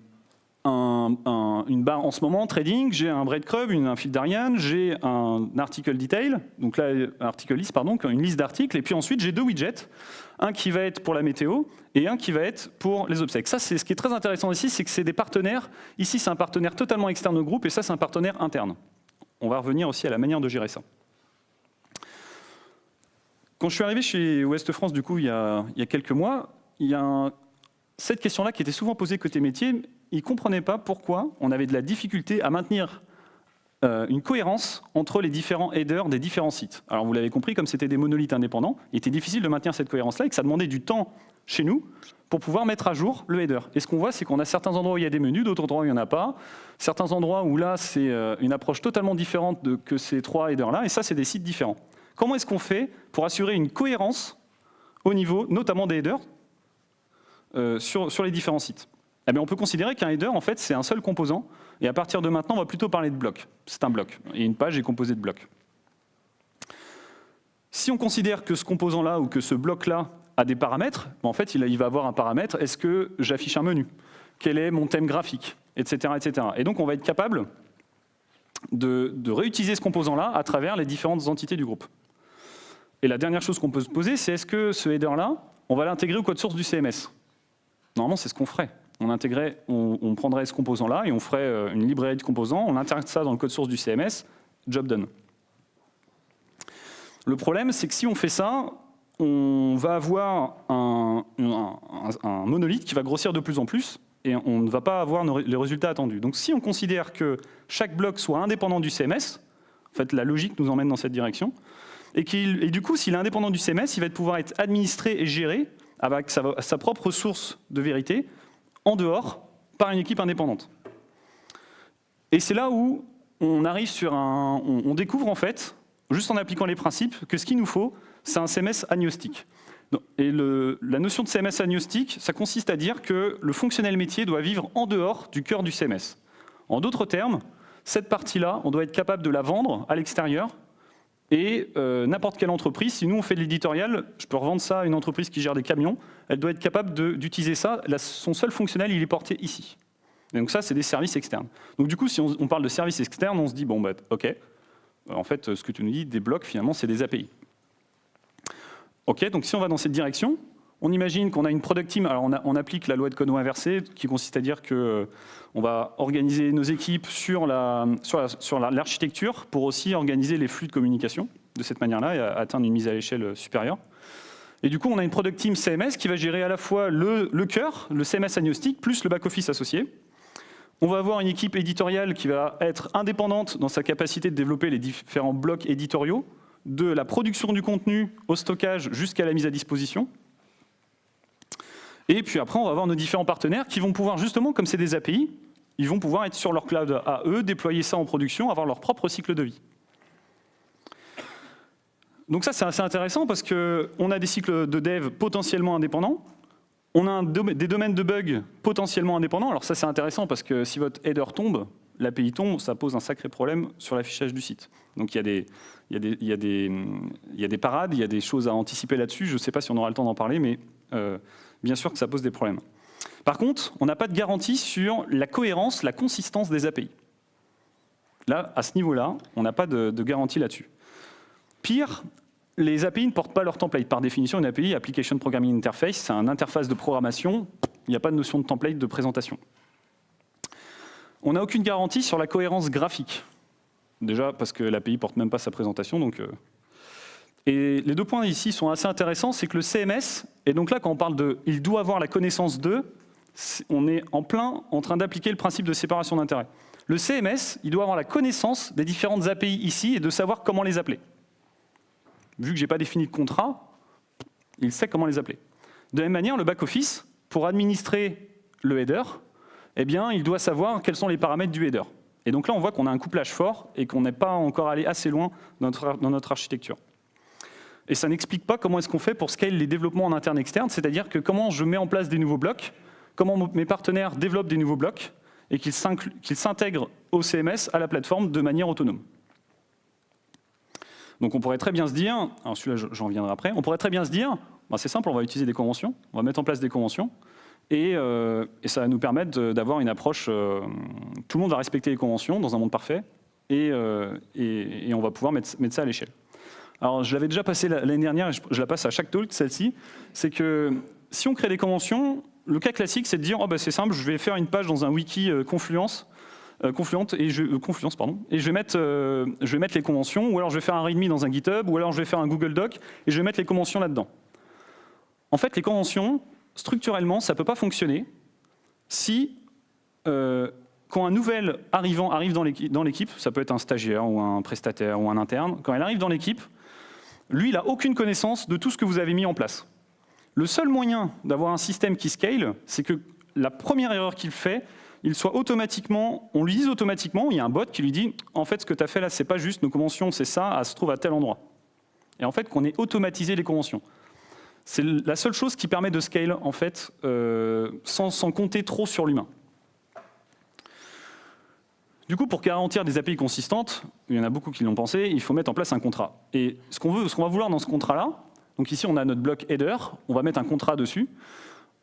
barre en ce moment, trading, j'ai un breadcrumb, un fil d'Ariane, j'ai un article detail, donc là, article list, pardon, une liste d'articles, et puis ensuite j'ai deux widgets, un qui va être pour la météo et un qui va être pour les obsèques. Ça, c'est ce qui est très intéressant ici, c'est que c'est des partenaires. Ici, c'est un partenaire totalement externe au groupe, et ça, c'est un partenaire interne. On va revenir aussi à la manière de gérer ça. Quand je suis arrivé chez Ouest France, du coup, il y a quelques mois, il y a cette question-là qui était souvent posée côté métier, ils ne comprenaient pas pourquoi on avait de la difficulté à maintenir une cohérence entre les différents headers des différents sites. Alors vous l'avez compris, comme c'était des monolithes indépendants, il était difficile de maintenir cette cohérence-là et que ça demandait du temps chez nous pour pouvoir mettre à jour le header. Et ce qu'on voit, c'est qu'on a certains endroits où il y a des menus, d'autres endroits où il n'y en a pas, certains endroits où là, c'est une approche totalement différente que ces trois headers-là, et ça, c'est des sites différents. Comment est-ce qu'on fait pour assurer une cohérence au niveau, notamment des headers, sur les différents sites? Eh bien, on peut considérer qu'un header, en fait, c'est un seul composant, et à partir de maintenant, on va plutôt parler de blocs. C'est un bloc, et une page est composée de blocs. Si on considère que ce composant-là ou que ce bloc-là a des paramètres, en fait, il va avoir un paramètre, est-ce que j'affiche un menu? Quel est mon thème graphique? Etc., etc. Et donc, on va être capable de réutiliser ce composant-là à travers les différentes entités du groupe. Et la dernière chose qu'on peut se poser, c'est est-ce que ce header-là, on va l'intégrer au code source du CMS? Normalement, c'est ce qu'on ferait. On prendrait ce composant-là et on ferait une librairie de composants, on intègre ça dans le code source du CMS, job done. Le problème, c'est que si on fait ça, on va avoir un monolithe qui va grossir de plus en plus et on ne va pas avoir les résultats attendus. Donc si on considère que chaque bloc soit indépendant du CMS, en fait la logique nous emmène dans cette direction, et du coup s'il est indépendant du CMS, il va pouvoir être administré et géré avec sa propre source de vérité en dehors par une équipe indépendante. Et c'est là où on arrive sur on découvre en fait, juste en appliquant les principes, que ce qu'il nous faut, c'est un CMS agnostique. Et la notion de CMS agnostique, ça consiste à dire que le fonctionnel métier doit vivre en dehors du cœur du CMS. En d'autres termes, cette partie-là, on doit être capable de la vendre à l'extérieur et n'importe quelle entreprise, si nous on fait de l'éditorial, je peux revendre ça à une entreprise qui gère des camions, elle doit être capable d'utiliser ça, son seul fonctionnel, il est porté ici. Et donc ça, c'est des services externes. Donc du coup, si on parle de services externes, on se dit, bon, bah, ok, en fait, ce que tu nous dis, des blocs, finalement, c'est des API. Ok, donc si on va dans cette direction, on imagine qu'on a une product team, alors on applique la loi de Conoe inversée, qui consiste à dire qu'on va organiser nos équipes sur l'architecture pour aussi organiser les flux de communication de cette manière-là et atteindre une mise à l'échelle supérieure. Et du coup, on a une product team CMS qui va gérer à la fois le cœur, le CMS agnostique, plus le back-office associé. On va avoir une équipe éditoriale qui va être indépendante dans sa capacité de développer les différents blocs éditoriaux, de la production du contenu au stockage jusqu'à la mise à disposition. Et puis après, on va avoir nos différents partenaires qui vont pouvoir justement, comme c'est des API, ils vont pouvoir être sur leur cloud à eux, déployer ça en production, avoir leur propre cycle de vie. Donc ça, c'est assez intéressant parce qu'on a des cycles de dev potentiellement indépendants. On a des domaines de bugs potentiellement indépendants. Alors ça, c'est intéressant parce que si votre header tombe, l'API tombe, ça pose un sacré problème sur l'affichage du site. Donc il y a des parades, il y a des choses à anticiper là-dessus. Je ne sais pas si on aura le temps d'en parler, mais bien sûr que ça pose des problèmes. Par contre, on n'a pas de garantie sur la cohérence, la consistance des API. Là, à ce niveau-là, on n'a pas de garantie là-dessus. Pire, les API ne portent pas leur template. Par définition, une API, Application Programming Interface, c'est une interface de programmation. Il n'y a pas de notion de template de présentation. On n'a aucune garantie sur la cohérence graphique. Déjà, parce que l'API ne porte même pas sa présentation. Et les 2 points ici sont assez intéressants, c'est que le CMS, et donc là, quand on parle de « il doit avoir la connaissance de », on est en plein en train d'appliquer le principe de séparation d'intérêts. Le CMS, il doit avoir la connaissance des différentes API ici et de savoir comment les appeler. Vu que je n'ai pas défini de contrat, il sait comment les appeler. De la même manière, le back-office, pour administrer le header, eh bien, il doit savoir quels sont les paramètres du header. Et donc là, on voit qu'on a un couplage fort et qu'on n'est pas encore allé assez loin dans notre architecture. Et ça n'explique pas comment est-ce qu'on fait pour scale les développements en interne-externe, c'est-à-dire que comment je mets en place des nouveaux blocs, comment mes partenaires développent des nouveaux blocs et qu'ils s'intègrent au CMS, à la plateforme, de manière autonome. Donc on pourrait très bien se dire, alors celui-là j'en reviendrai après, on pourrait très bien se dire, ben c'est simple, on va utiliser des conventions, on va mettre en place des conventions, et ça va nous permettre d'avoir une approche, tout le monde va respecter les conventions dans un monde parfait, et on va pouvoir mettre ça à l'échelle. Alors je l'avais déjà passé l'année dernière, et je la passe à chaque talk, celle-ci, c'est que si on crée des conventions, le cas classique c'est de dire, oh ben c'est simple, je vais faire une page dans un wiki Confluence, et je vais mettre les conventions, ou alors je vais faire un README dans un GitHub, ou alors je vais faire un Google Doc, et je vais mettre les conventions là-dedans. En fait, les conventions, structurellement, ça ne peut pas fonctionner si, quand un nouvel arrivant arrive dans l'équipe, ça peut être un stagiaire, ou un prestataire, ou un interne, quand il arrive dans l'équipe, lui, il n'a aucune connaissance de tout ce que vous avez mis en place. Le seul moyen d'avoir un système qui scale, c'est que la première erreur qu'il fait, on lui dise automatiquement, il y a un bot qui lui dit « En fait, ce que tu as fait là, c'est pas juste, nos conventions, c'est ça, elle se trouve à tel endroit. » Et en fait, qu'on ait automatisé les conventions. C'est la seule chose qui permet de scale, en fait, sans compter trop sur l'humain. Du coup, pour garantir des API consistantes, il y en a beaucoup qui l'ont pensé, il faut mettre en place un contrat. Et ce qu'on va vouloir dans ce contrat-là, donc ici, on a notre bloc header, on va mettre un contrat dessus.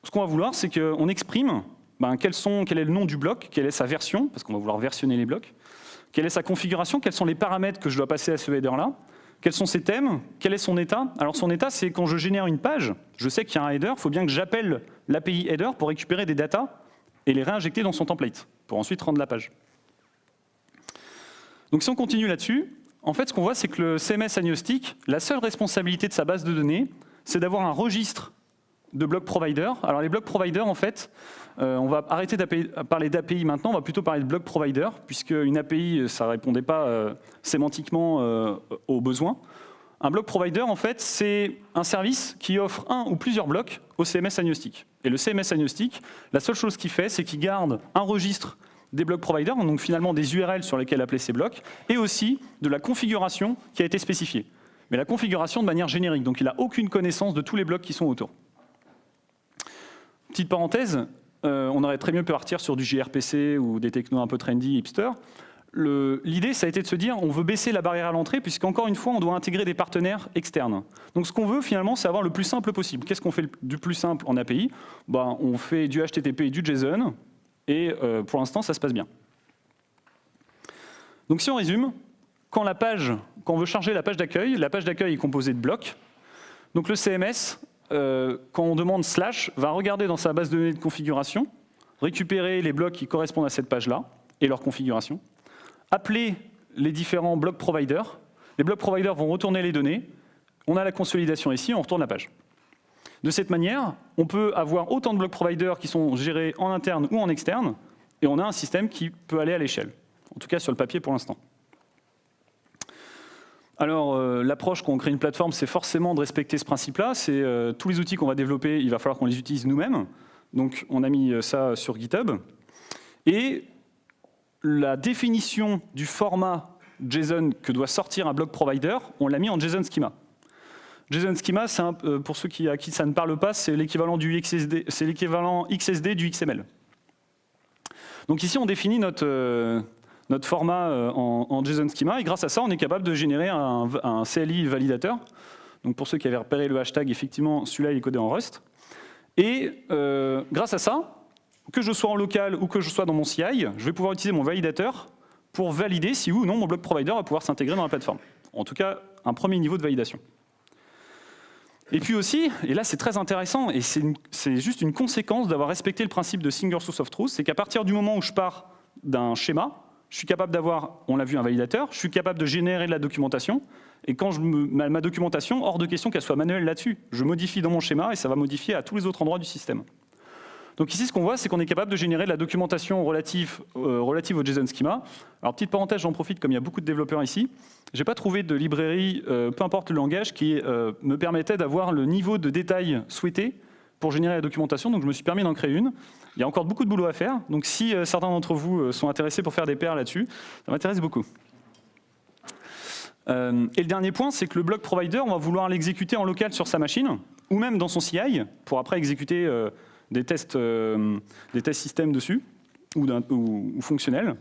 Ce qu'on va vouloir, c'est qu'on exprime quel est le nom du bloc, quelle est sa version, parce qu'on va vouloir versionner les blocs, quelle est sa configuration, quels sont les paramètres que je dois passer à ce header-là, quels sont ses thèmes, quel est son état. Alors son état, c'est quand je génère une page, je sais qu'il y a un header, il faut bien que j'appelle l'API header pour récupérer des datas et les réinjecter dans son template, pour ensuite rendre la page. Donc si on continue là-dessus, en fait ce qu'on voit, c'est que le CMS Agnostic, la seule responsabilité de sa base de données, c'est d'avoir un registre de block provider. Alors les block providers, en fait, on va arrêter de parler d'API maintenant, on va plutôt parler de block provider, puisque une API, ça ne répondait pas sémantiquement aux besoins. Un block provider, en fait, c'est un service qui offre un ou plusieurs blocs au CMS Agnostic. Et le CMS Agnostic, la seule chose qu'il fait, c'est qu'il garde un registre des block providers, donc finalement des URL sur lesquels appeler ces blocs, et aussi de la configuration qui a été spécifiée. Mais la configuration de manière générique, donc il n'a aucune connaissance de tous les blocs qui sont autour. Petite parenthèse, on aurait très mieux pu partir sur du gRPC ou des technos un peu trendy, hipster. L'idée, ça a été de se dire, on veut baisser la barrière à l'entrée, puisqu'encore une fois, on doit intégrer des partenaires externes. Donc ce qu'on veut, finalement, c'est avoir le plus simple possible. Qu'est-ce qu'on fait du plus simple en API? On fait du HTTP et du JSON, et pour l'instant, ça se passe bien. Donc si on résume, quand on veut charger la page d'accueil est composée de blocs. Donc le CMS, quand on demande /, va regarder dans sa base de données de configuration, récupérer les blocs qui correspondent à cette page-là et leur configuration, appeler les différents block providers. Les block providers vont retourner les données. On a la consolidation ici, on retourne la page. De cette manière, on peut avoir autant de block providers qui sont gérés en interne ou en externe, et on a un système qui peut aller à l'échelle. En tout cas sur le papier pour l'instant. Alors, l'approche quand on crée une plateforme, c'est forcément de respecter ce principe-là. C'est tous les outils qu'on va développer, il va falloir qu'on les utilise nous-mêmes. Donc, on a mis ça sur GitHub. Et la définition du format JSON que doit sortir un block provider, on l'a mis en JSON schema. JSON Schema, pour ceux à qui ça ne parle pas, c'est l'équivalent du XSD, c'est l'équivalent XSD du XML. Donc ici, on définit notre format en JSON Schema, et grâce à ça, on est capable de générer un CLI validateur. Donc pour ceux qui avaient repéré le hashtag, effectivement, celui-là, il est codé en Rust. Et grâce à ça, que je sois en local ou que je sois dans mon CI, je vais pouvoir utiliser mon validateur pour valider si oui ou non mon block provider va pouvoir s'intégrer dans la plateforme. En tout cas, un premier niveau de validation. Et puis aussi, et là c'est très intéressant, et c'est juste une conséquence d'avoir respecté le principe de Single Source of Truth, c'est qu'à partir du moment où je pars d'un schéma, je suis capable d'avoir, on l'a vu, un validateur, je suis capable de générer de la documentation, et quand ma documentation, hors de question qu'elle soit manuelle là-dessus. Je modifie dans mon schéma et ça va modifier à tous les autres endroits du système. Donc ici, ce qu'on voit, c'est qu'on est capable de générer de la documentation relative au JSON Schema. Alors, petite parenthèse, j'en profite, comme il y a beaucoup de développeurs ici, je n'ai pas trouvé de librairie, peu importe le langage, qui me permettait d'avoir le niveau de détail souhaité pour générer la documentation, donc je me suis permis d'en créer une. Il y a encore beaucoup de boulot à faire, donc si certains d'entre vous sont intéressés pour faire des pairs là-dessus, ça m'intéresse beaucoup. Et le dernier point, c'est que le block provider, on va vouloir l'exécuter en local sur sa machine, ou même dans son CI, pour après exécuter des tests système dessus, ou fonctionnels.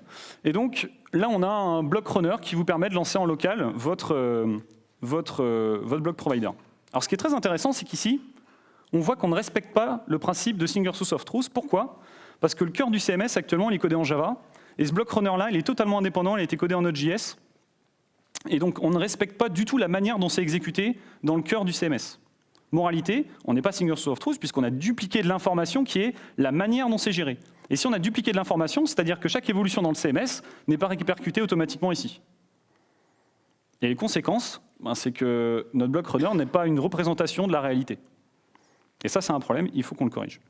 Et donc, là, on a un block runner qui vous permet de lancer en local votre block provider. Alors, ce qui est très intéressant, c'est qu'ici, on voit qu'on ne respecte pas le principe de Single Source of Truth. Pourquoi? Parce que le cœur du CMS, actuellement, il est codé en Java, et ce block runner-là, il est totalement indépendant, il a été codé en Node.js, et donc on ne respecte pas du tout la manière dont c'est exécuté dans le cœur du CMS. Moralité, on n'est pas Single Source of Truth puisqu'on a dupliqué de l'information qui est la manière dont c'est géré. Et si on a dupliqué de l'information, c'est-à-dire que chaque évolution dans le CMS n'est pas répercutée automatiquement ici. Et les conséquences, c'est que notre block runner n'est pas une représentation de la réalité. Et ça, c'est un problème, il faut qu'on le corrige.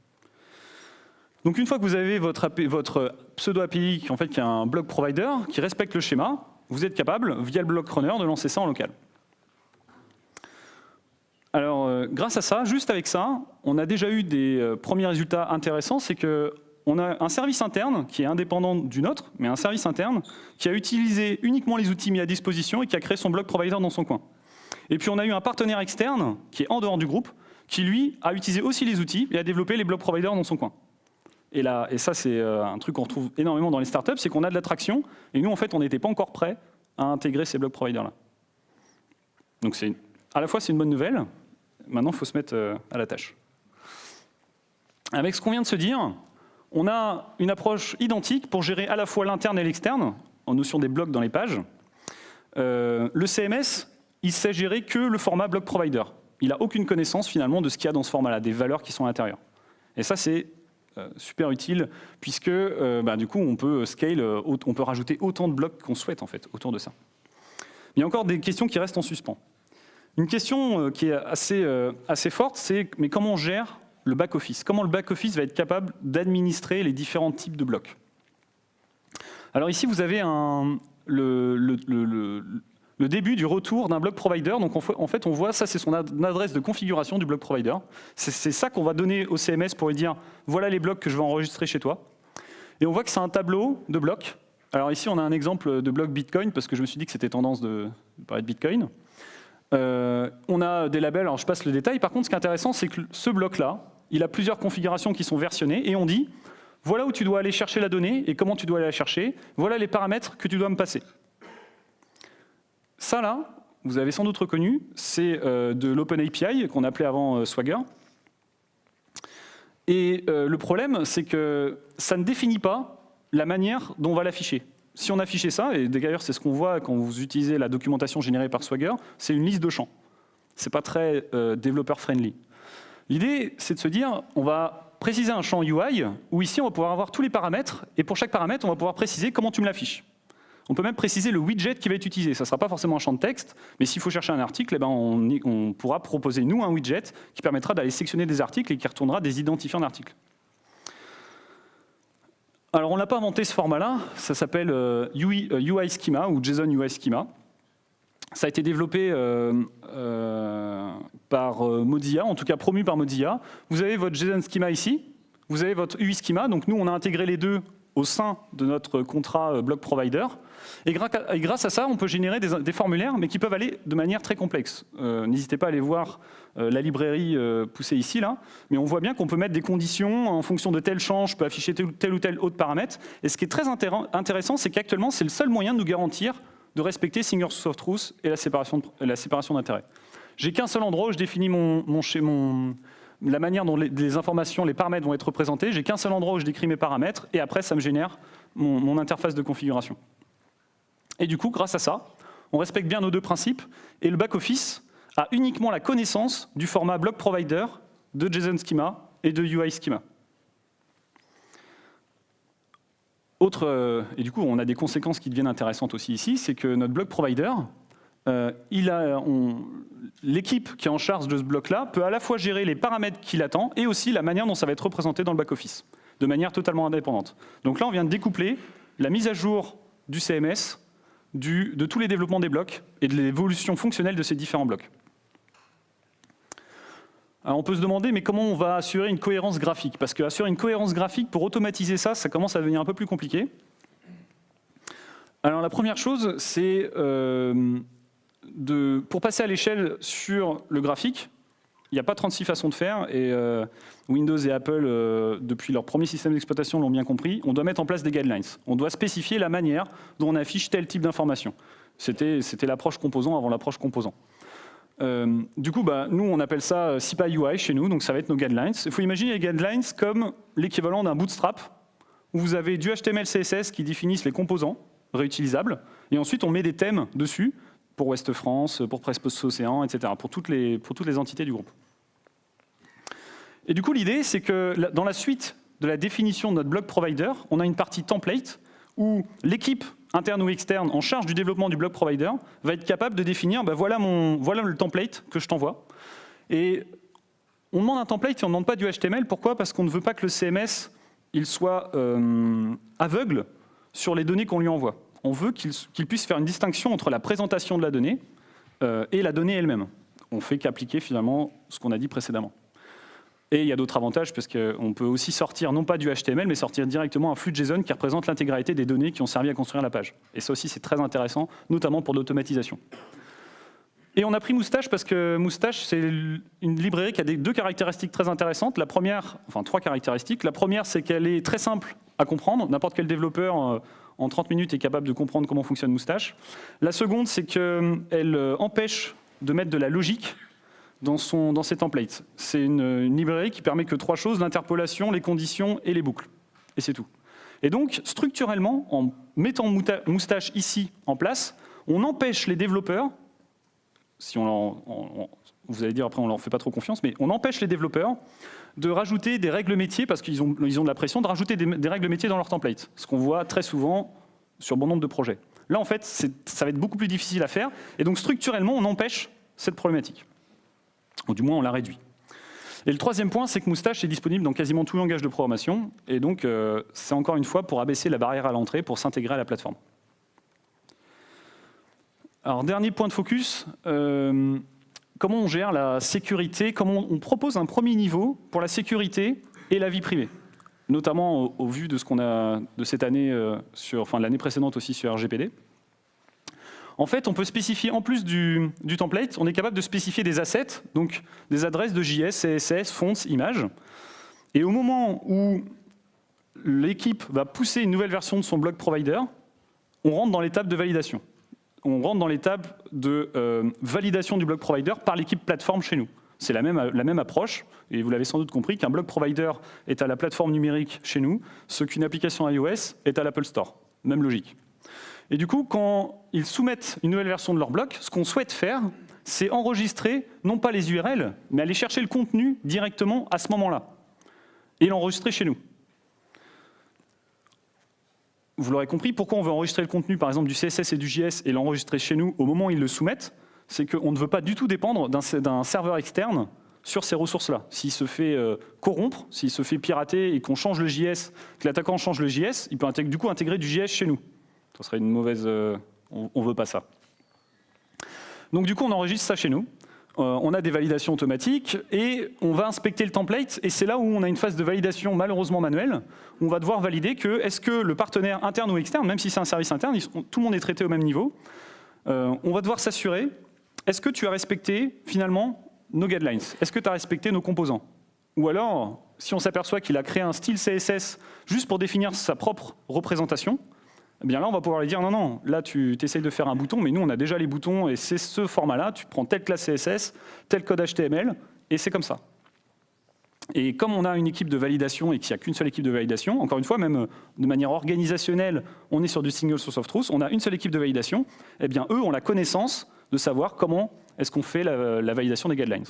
Donc une fois que vous avez votre pseudo-API qui est un block provider, qui respecte le schéma, vous êtes capable, via le block runner, de lancer ça en local. Alors, grâce à ça, juste avec ça, on a déjà eu des premiers résultats intéressants, c'est qu'on a un service interne qui est indépendant du nôtre, mais un service interne qui a utilisé uniquement les outils mis à disposition et qui a créé son block provider dans son coin. Et puis on a eu un partenaire externe qui est en dehors du groupe, qui lui a utilisé aussi les outils et a développé les block providers dans son coin. Et ça, c'est un truc qu'on retrouve énormément dans les startups, c'est qu'on a de l'attraction, et nous, en fait, on n'était pas encore prêts à intégrer ces block providers-là. Donc à la fois, c'est une bonne nouvelle. Maintenant, il faut se mettre à la tâche. Avec ce qu'on vient de se dire, on a une approche identique pour gérer à la fois l'interne et l'externe, en notion des blocs dans les pages. Le CMS, il sait gérer que le format block provider. Il n'a aucune connaissance, finalement, de ce qu'il y a dans ce format-là, des valeurs qui sont à l'intérieur. Et ça, c'est super utile, puisque du coup, on peut scale, on peut rajouter autant de blocs qu'on souhaite, en fait, autour de ça. Mais il y a encore des questions qui restent en suspens. Une question qui est assez forte, c'est mais comment on gère le back-office? Comment le back-office va être capable d'administrer les différents types de blocs? Alors ici, vous avez le début du retour d'un block provider. Donc en fait, on voit, ça c'est son adresse de configuration du block provider. C'est ça qu'on va donner au CMS pour lui dire, voilà les blocs que je vais enregistrer chez toi. Et on voit que c'est un tableau de blocs. Alors ici, on a un exemple de bloc Bitcoin, parce que je me suis dit que c'était tendance de parler de Bitcoin. On a des labels, alors je passe le détail. Par contre, ce qui est intéressant, c'est que ce bloc-là, il a plusieurs configurations qui sont versionnées, et on dit, voilà où tu dois aller chercher la donnée, et comment tu dois aller la chercher, voilà les paramètres que tu dois me passer. Ça, là, vous avez sans doute reconnu, c'est de l'OpenAPI, qu'on appelait avant Swagger. Et le problème, c'est que ça ne définit pas la manière dont on va l'afficher. Si on affichait ça, et d'ailleurs c'est ce qu'on voit quand vous utilisez la documentation générée par Swagger, c'est une liste de champs. Ce n'est pas très développeur-friendly. L'idée, c'est de se dire, on va préciser un champ UI, où ici on va pouvoir avoir tous les paramètres, et pour chaque paramètre, on va pouvoir préciser comment tu me l'affiches. On peut même préciser le widget qui va être utilisé. Ça ne sera pas forcément un champ de texte, mais s'il faut chercher un article, on pourra proposer, nous, un widget qui permettra d'aller sectionner des articles et qui retournera des identifiants d'articles. Alors, on n'a pas inventé ce format-là, ça s'appelle UI Schema ou JSON UI Schema. Ça a été développé par Mozilla, en tout cas promu par Mozilla. Vous avez votre JSON Schema ici, vous avez votre UI Schema, donc nous, on a intégré les deux au sein de notre contrat block provider. Et grâce à ça, on peut générer des formulaires, mais qui peuvent aller de manière très complexe. N'hésitez pas à aller voir la librairie poussée ici, là. Mais on voit bien qu'on peut mettre des conditions en fonction de tel champ, je peux afficher tel ou tel autre paramètre. Et ce qui est très intéressant, c'est qu'actuellement, c'est le seul moyen de nous garantir de respecter Single Source of Truth et la séparation d'intérêts. J'ai qu'un seul endroit où je définis la manière dont les informations, les paramètres vont être représentés. J'ai qu'un seul endroit où je décris mes paramètres, et après, ça me génère mon interface de configuration. Et du coup, grâce à ça, on respecte bien nos deux principes, et le back-office a uniquement la connaissance du format block provider de JSON Schema et de UI Schema. Et du coup, on a des conséquences qui deviennent intéressantes aussi ici, c'est que notre block provider, l'équipe qui est en charge de ce bloc-là peut à la fois gérer les paramètres qu'il attend et aussi la manière dont ça va être représenté dans le back-office, de manière totalement indépendante. Donc là, on vient de découpler la mise à jour du CMS, de tous les développements des blocs et de l'évolution fonctionnelle de ces différents blocs. Alors on peut se demander, mais comment on va assurer une cohérence graphique? Parce qu'assurer une cohérence graphique, pour automatiser ça, ça commence à devenir un peu plus compliqué. Alors la première chose, c'est pour passer à l'échelle sur le graphique, il n'y a pas 36 façons de faire, et Windows et Apple, depuis leur premier système d'exploitation, l'ont bien compris, on doit mettre en place des guidelines. On doit spécifier la manière dont on affiche tel type d'information. C'était l'approche composant avant l'approche composant. Du coup, nous, on appelle ça SIPA UI chez nous, donc ça va être nos guidelines. Il faut imaginer les guidelines comme l'équivalent d'un bootstrap, où vous avez du HTML, CSS qui définissent les composants réutilisables, et ensuite on met des thèmes dessus, pour Ouest France, pour Presse Océan, etc., pour toutes les entités du groupe. Et du coup, l'idée, c'est que dans la suite de la définition de notre block provider, on a une partie template où l'équipe interne ou externe en charge du développement du block provider va être capable de définir, voilà le template que je t'envoie. Et on demande un template et on ne demande pas du HTML. Pourquoi? Parce qu'on ne veut pas que le CMS il soit aveugle sur les données qu'on lui envoie. On veut qu'il puisse faire une distinction entre la présentation de la donnée et la donnée elle-même. On fait qu'appliquer finalement ce qu'on a dit précédemment. Et il y a d'autres avantages, parce qu'on peut aussi sortir, non pas du HTML, mais sortir directement un flux de JSON qui représente l'intégralité des données qui ont servi à construire la page. Et ça aussi, c'est très intéressant, notamment pour l'automatisation. Et on a pris Moustache parce que Moustache, c'est une librairie qui a deux caractéristiques très intéressantes. La première, enfin 3 caractéristiques. La première, c'est qu'elle est très simple à comprendre. N'importe quel développeur, en 30 minutes, est capable de comprendre comment fonctionne Moustache. La seconde, c'est qu'elle empêche de mettre de la logique dans ses templates. C'est une librairie qui permet que 3 choses, l'interpolation, les conditions et les boucles. Et c'est tout. Et donc, structurellement, en mettant Moustache ici en place, on empêche les développeurs, vous allez dire après on leur fait pas trop confiance, mais on empêche les développeurs de rajouter des règles métiers, parce qu'ils ont de la pression, de rajouter des règles métiers dans leur template. Ce qu'on voit très souvent sur bon nombre de projets. Là, en fait, ça va être beaucoup plus difficile à faire. Et donc, structurellement, on empêche cette problématique. Ou du moins, on la réduit. Et le troisième point, c'est que Moustache est disponible dans quasiment tout langage de programmation. Et donc, c'est encore une fois pour abaisser la barrière à l'entrée, pour s'intégrer à la plateforme. Alors, dernier point de focus, comment on gère la sécurité, comment on propose un premier niveau pour la sécurité et la vie privée, notamment au vu de ce qu'on a de cette année, l'année précédente aussi sur RGPD. En fait, on peut spécifier, en plus du template, on est capable de spécifier des assets, donc des adresses de JS, CSS, fonts, images. Et au moment où l'équipe va pousser une nouvelle version de son block provider, on rentre dans l'étape de validation. On rentre dans l'étape de validation du block provider par l'équipe plateforme chez nous. C'est la même approche, et vous l'avez sans doute compris, qu'un block provider est à la plateforme numérique chez nous, ce qu'une application iOS est à l'Apple Store. Même logique. Et du coup, quand ils soumettent une nouvelle version de leur bloc, ce qu'on souhaite faire, c'est enregistrer, non pas les URL, mais aller chercher le contenu directement à ce moment-là, et l'enregistrer chez nous. Vous l'aurez compris, pourquoi on veut enregistrer le contenu, par exemple, du CSS et du JS, et l'enregistrer chez nous au moment où ils le soumettent, c'est qu'on ne veut pas du tout dépendre d'un serveur externe sur ces ressources-là. S'il se fait corrompre, s'il se fait pirater et qu'on change le JS, que l'attaquant change le JS, il peut du coup intégrer du JS chez nous. Ce serait une mauvaise... on ne veut pas ça. Donc du coup, on enregistre ça chez nous. on a des validations automatiques et on va inspecter le template. Et c'est là où on a une phase de validation malheureusement manuelle, où on va devoir valider que est-ce que le partenaire interne ou externe, même si c'est un service interne, tout le monde est traité au même niveau. On va devoir s'assurer, est-ce que tu as respecté finalement nos guidelines? Est-ce que tu as respecté nos composants? Ou alors, si on s'aperçoit qu'il a créé un style CSS juste pour définir sa propre représentation, eh bien là, on va pouvoir lui dire non, non, là, tu essayes de faire un bouton, mais nous, on a déjà les boutons et c'est ce format-là. Tu prends telle classe CSS, tel code HTML, et c'est comme ça. Et comme on a une équipe de validation et qu'il n'y a qu'une seule équipe de validation, encore une fois, même de manière organisationnelle, on est sur du single source of truth, on a une seule équipe de validation, eh bien, eux ont la connaissance de savoir comment est-ce qu'on fait la validation des guidelines.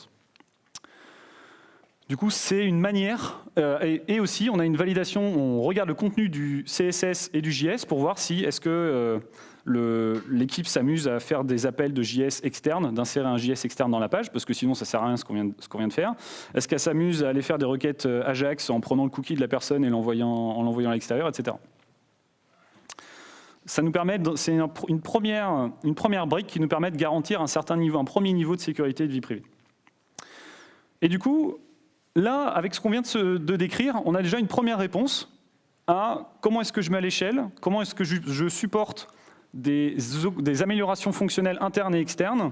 Du coup, c'est une manière, et aussi on a une validation, on regarde le contenu du CSS et du JS pour voir si est-ce que l'équipe s'amuse à faire des appels de JS externe, d'insérer un JS externe dans la page, parce que sinon ça ne sert à rien ce qu'on vient de faire. Est-ce qu'elle s'amuse à aller faire des requêtes Ajax en prenant le cookie de la personne et en l'envoyant à l'extérieur, etc. Ça nous permet, c'est une première brique qui nous permet de garantir un premier niveau de sécurité de vie privée. Et du coup, là, avec ce qu'on vient de décrire, on a déjà une première réponse à comment est-ce que je mets à l'échelle, comment est-ce que je supporte des améliorations fonctionnelles internes et externes,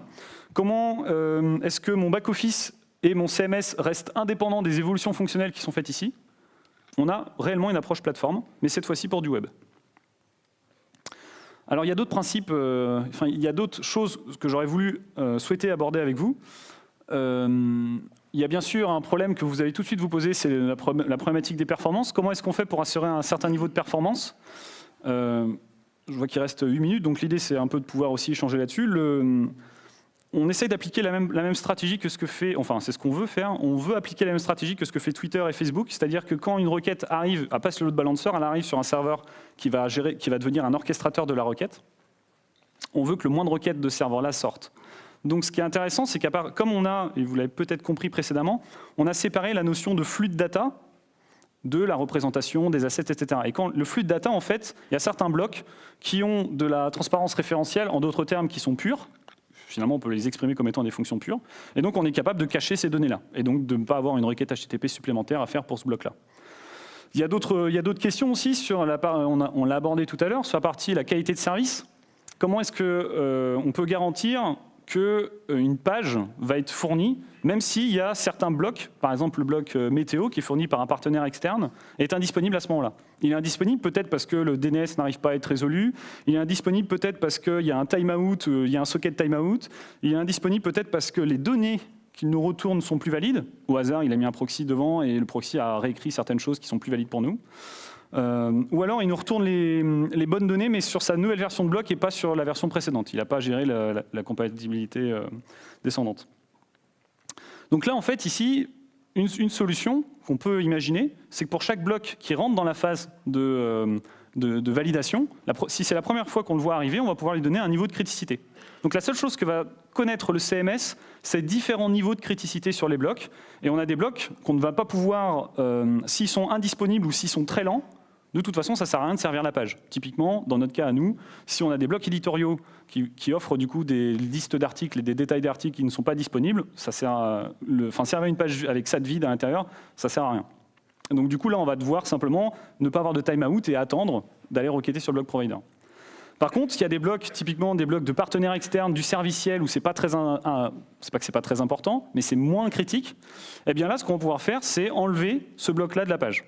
comment est-ce que mon back-office et mon CMS restent indépendants des évolutions fonctionnelles qui sont faites ici. On a réellement une approche plateforme, mais cette fois-ci pour du web. Alors il y a d'autres principes, il y a d'autres choses que j'aurais voulu souhaiter aborder avec vous. Il y a bien sûr un problème que vous allez tout de suite vous poser, c'est la problématique des performances. Comment est-ce qu'on fait pour assurer un certain niveau de performance? Je vois qu'il reste 8 minutes, donc l'idée c'est un peu de pouvoir aussi échanger là-dessus. On essaye d'appliquer la même stratégie que ce que fait, enfin c'est ce qu'on veut faire, on veut appliquer la même stratégie que ce que fait Twitter et Facebook, c'est-à-dire que quand une requête arrive, elle passe le load balancer, elle arrive sur un serveur qui va devenir un orchestrateur de la requête, on veut que le moins de requêtes de ce serveur-là sortent. Donc ce qui est intéressant, c'est comme on a, et vous l'avez peut-être compris précédemment, on a séparé la notion de flux de data de la représentation, des assets, etc. Et quand le flux de data, en fait, il y a certains blocs qui ont de la transparence référentielle, en d'autres termes, qui sont purs. Finalement, on peut les exprimer comme étant des fonctions pures. Et donc, on est capable de cacher ces données-là. Et donc, de ne pas avoir une requête HTTP supplémentaire à faire pour ce bloc-là. Il y a d'autres questions aussi, on l'a abordé tout à l'heure, sur la partie la qualité de service. Comment est-ce qu'on peut garantir qu'une page va être fournie, même s'il y a certains blocs, par exemple le bloc météo qui est fourni par un partenaire externe, est indisponible à ce moment-là. Il est indisponible peut-être parce que le DNS n'arrive pas à être résolu, il est indisponible peut-être parce qu'il y a un timeout, il y a un socket timeout, il est indisponible peut-être parce que les données qu'il nous retourne sont plus valides. Au hasard, il a mis un proxy devant et le proxy a réécrit certaines choses qui sont plus valides pour nous. Ou alors il nous retourne les bonnes données, mais sur sa nouvelle version de bloc et pas sur la version précédente. Il n'a pas géré la compatibilité descendante. Donc là, en fait, ici, une solution qu'on peut imaginer, c'est que pour chaque bloc qui rentre dans la phase de validation, si c'est la première fois qu'on le voit arriver, on va pouvoir lui donner un niveau de criticité. Donc la seule chose que va connaître le CMS, c'est différents niveaux de criticité sur les blocs. Et on a des blocs qu'on ne va pas pouvoir, s'ils sont indisponibles ou s'ils sont très lents, de toute façon, ça ne sert à rien de servir la page. Typiquement, dans notre cas à nous, si on a des blocs éditoriaux qui offrent du coup des listes d'articles et des détails d'articles qui ne sont pas disponibles, ça sert servir une page avec ça de vide à l'intérieur, ça ne sert à rien. Donc du coup, là, on va devoir simplement ne pas avoir de timeout et attendre d'aller requêter sur le bloc provider. Par contre, il y a des blocs, typiquement des blocs de partenaires externes, du serviciel, où c'est pas que c'est pas très important, mais c'est moins critique. Eh bien là, ce qu'on va pouvoir faire, c'est enlever ce bloc-là de la page,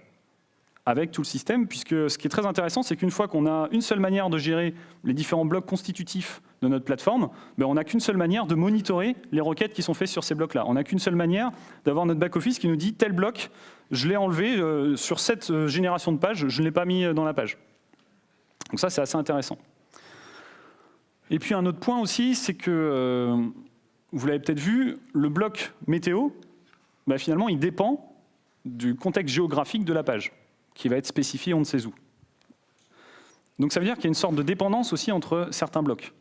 avec tout le système, puisque ce qui est très intéressant, c'est qu'une fois qu'on a une seule manière de gérer les différents blocs constitutifs de notre plateforme, ben on n'a qu'une seule manière de monitorer les requêtes qui sont faites sur ces blocs-là. On n'a qu'une seule manière d'avoir notre back-office qui nous dit tel bloc, je l'ai enlevé sur cette génération de page, je ne l'ai pas mis dans la page. Donc ça, c'est assez intéressant. Et puis un autre point aussi, c'est que, vous l'avez peut-être vu, le bloc météo, ben finalement, il dépend du contexte géographique de la page, qui va être spécifié on ne sait où. Donc ça veut dire qu'il y a une sorte de dépendance aussi entre certains blocs.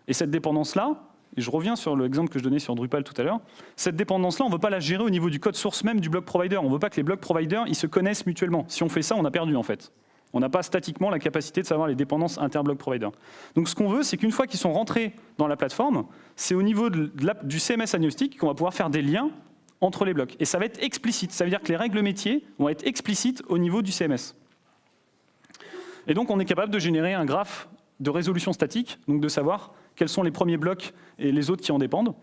Et cette dépendance-là, et je reviens sur l'exemple que je donnais sur Drupal tout à l'heure, cette dépendance-là, on ne veut pas la gérer au niveau du code source même du bloc provider. On ne veut pas que les blocs providers ils se connaissent mutuellement. Si on fait ça, on a perdu en fait. On n'a pas statiquement la capacité de savoir les dépendances inter-block provider. Donc ce qu'on veut, c'est qu'une fois qu'ils sont rentrés dans la plateforme, c'est au niveau du CMS agnostique qu'on va pouvoir faire des liens entre les blocs. Et ça va être explicite. Ça veut dire que les règles métiers vont être explicites au niveau du CMS. Et donc on est capable de générer un graphe de résolution statique, donc de savoir quels sont les premiers blocs et les autres qui en dépendent.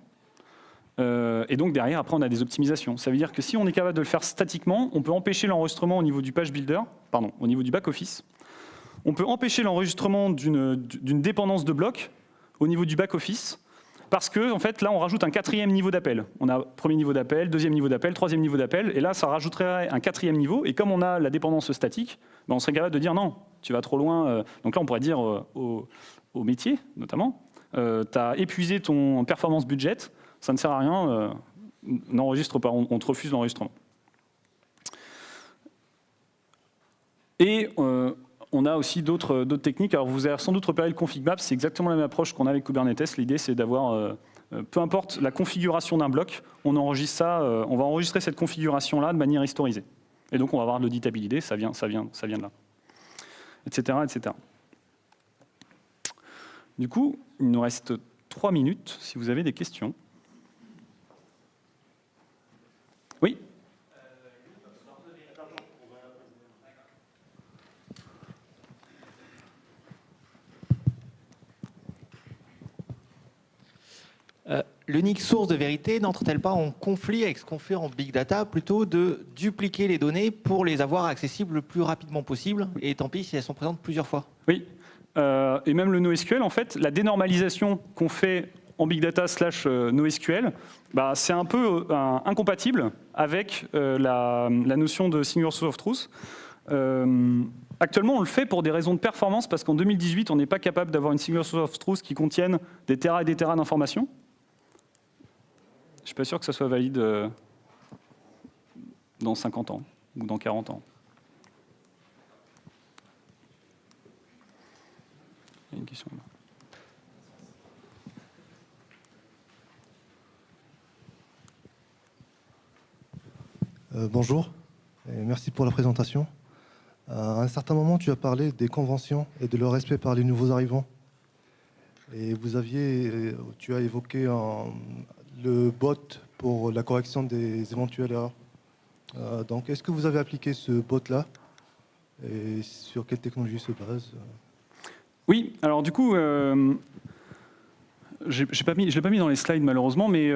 Et donc derrière, après, on a des optimisations. Ça veut dire que si on est capable de le faire statiquement, on peut empêcher l'enregistrement au niveau du page builder, pardon, au niveau du back-office. On peut empêcher l'enregistrement d'une dépendance de bloc au niveau du back-office, parce que en fait, là, on rajoute un 4e niveau d'appel. On a premier niveau d'appel, 2e niveau d'appel, 3e niveau d'appel, et là, ça rajouterait un 4e niveau. Et comme on a la dépendance statique, ben, on serait capable de dire non, tu vas trop loin. Donc là, on pourrait dire au métier, notamment, tu as épuisé ton performance budget, ça ne sert à rien, n'enregistre pas, on te refuse l'enregistrement. Et on a aussi d'autres techniques. Alors vous avez sans doute repéré le config map, c'est exactement la même approche qu'on a avec Kubernetes. L'idée, c'est d'avoir, peu importe la configuration d'un bloc, on enregistre ça, on va enregistrer cette configuration-là de manière historisée. Et donc on va avoir de l'auditabilité, ça vient de là, etc., etc. Du coup, il nous reste 3 minutes si vous avez des questions. Oui. L'unique source de vérité n'entre-t-elle pas en conflit avec ce qu'on fait en big data, plutôt de dupliquer les données pour les avoir accessibles le plus rapidement possible, et tant pis si elles sont présentes plusieurs fois? Oui, et même le NoSQL, en fait, la dénormalisation qu'on fait en big data / NoSQL, bah, c'est un peu incompatible avec la notion de single source of truth. Actuellement, on le fait pour des raisons de performance, parce qu'en 2018, on n'est pas capable d'avoir une single source of truth qui contienne des terras et des terras d'informations. Je ne suis pas sûr que ça soit valide dans 50 ans ou dans 40 ans. Il y a une question là. Bonjour, et merci pour la présentation. À un certain moment, tu as parlé des conventions et de leur respect par les nouveaux arrivants. Et tu as évoqué le bot pour la correction des éventuelles erreurs. Donc, est-ce que vous avez appliqué ce bot-là? Et sur quelle technologie se base? Oui, alors du coup, je ne l'ai pas mis dans les slides malheureusement, mais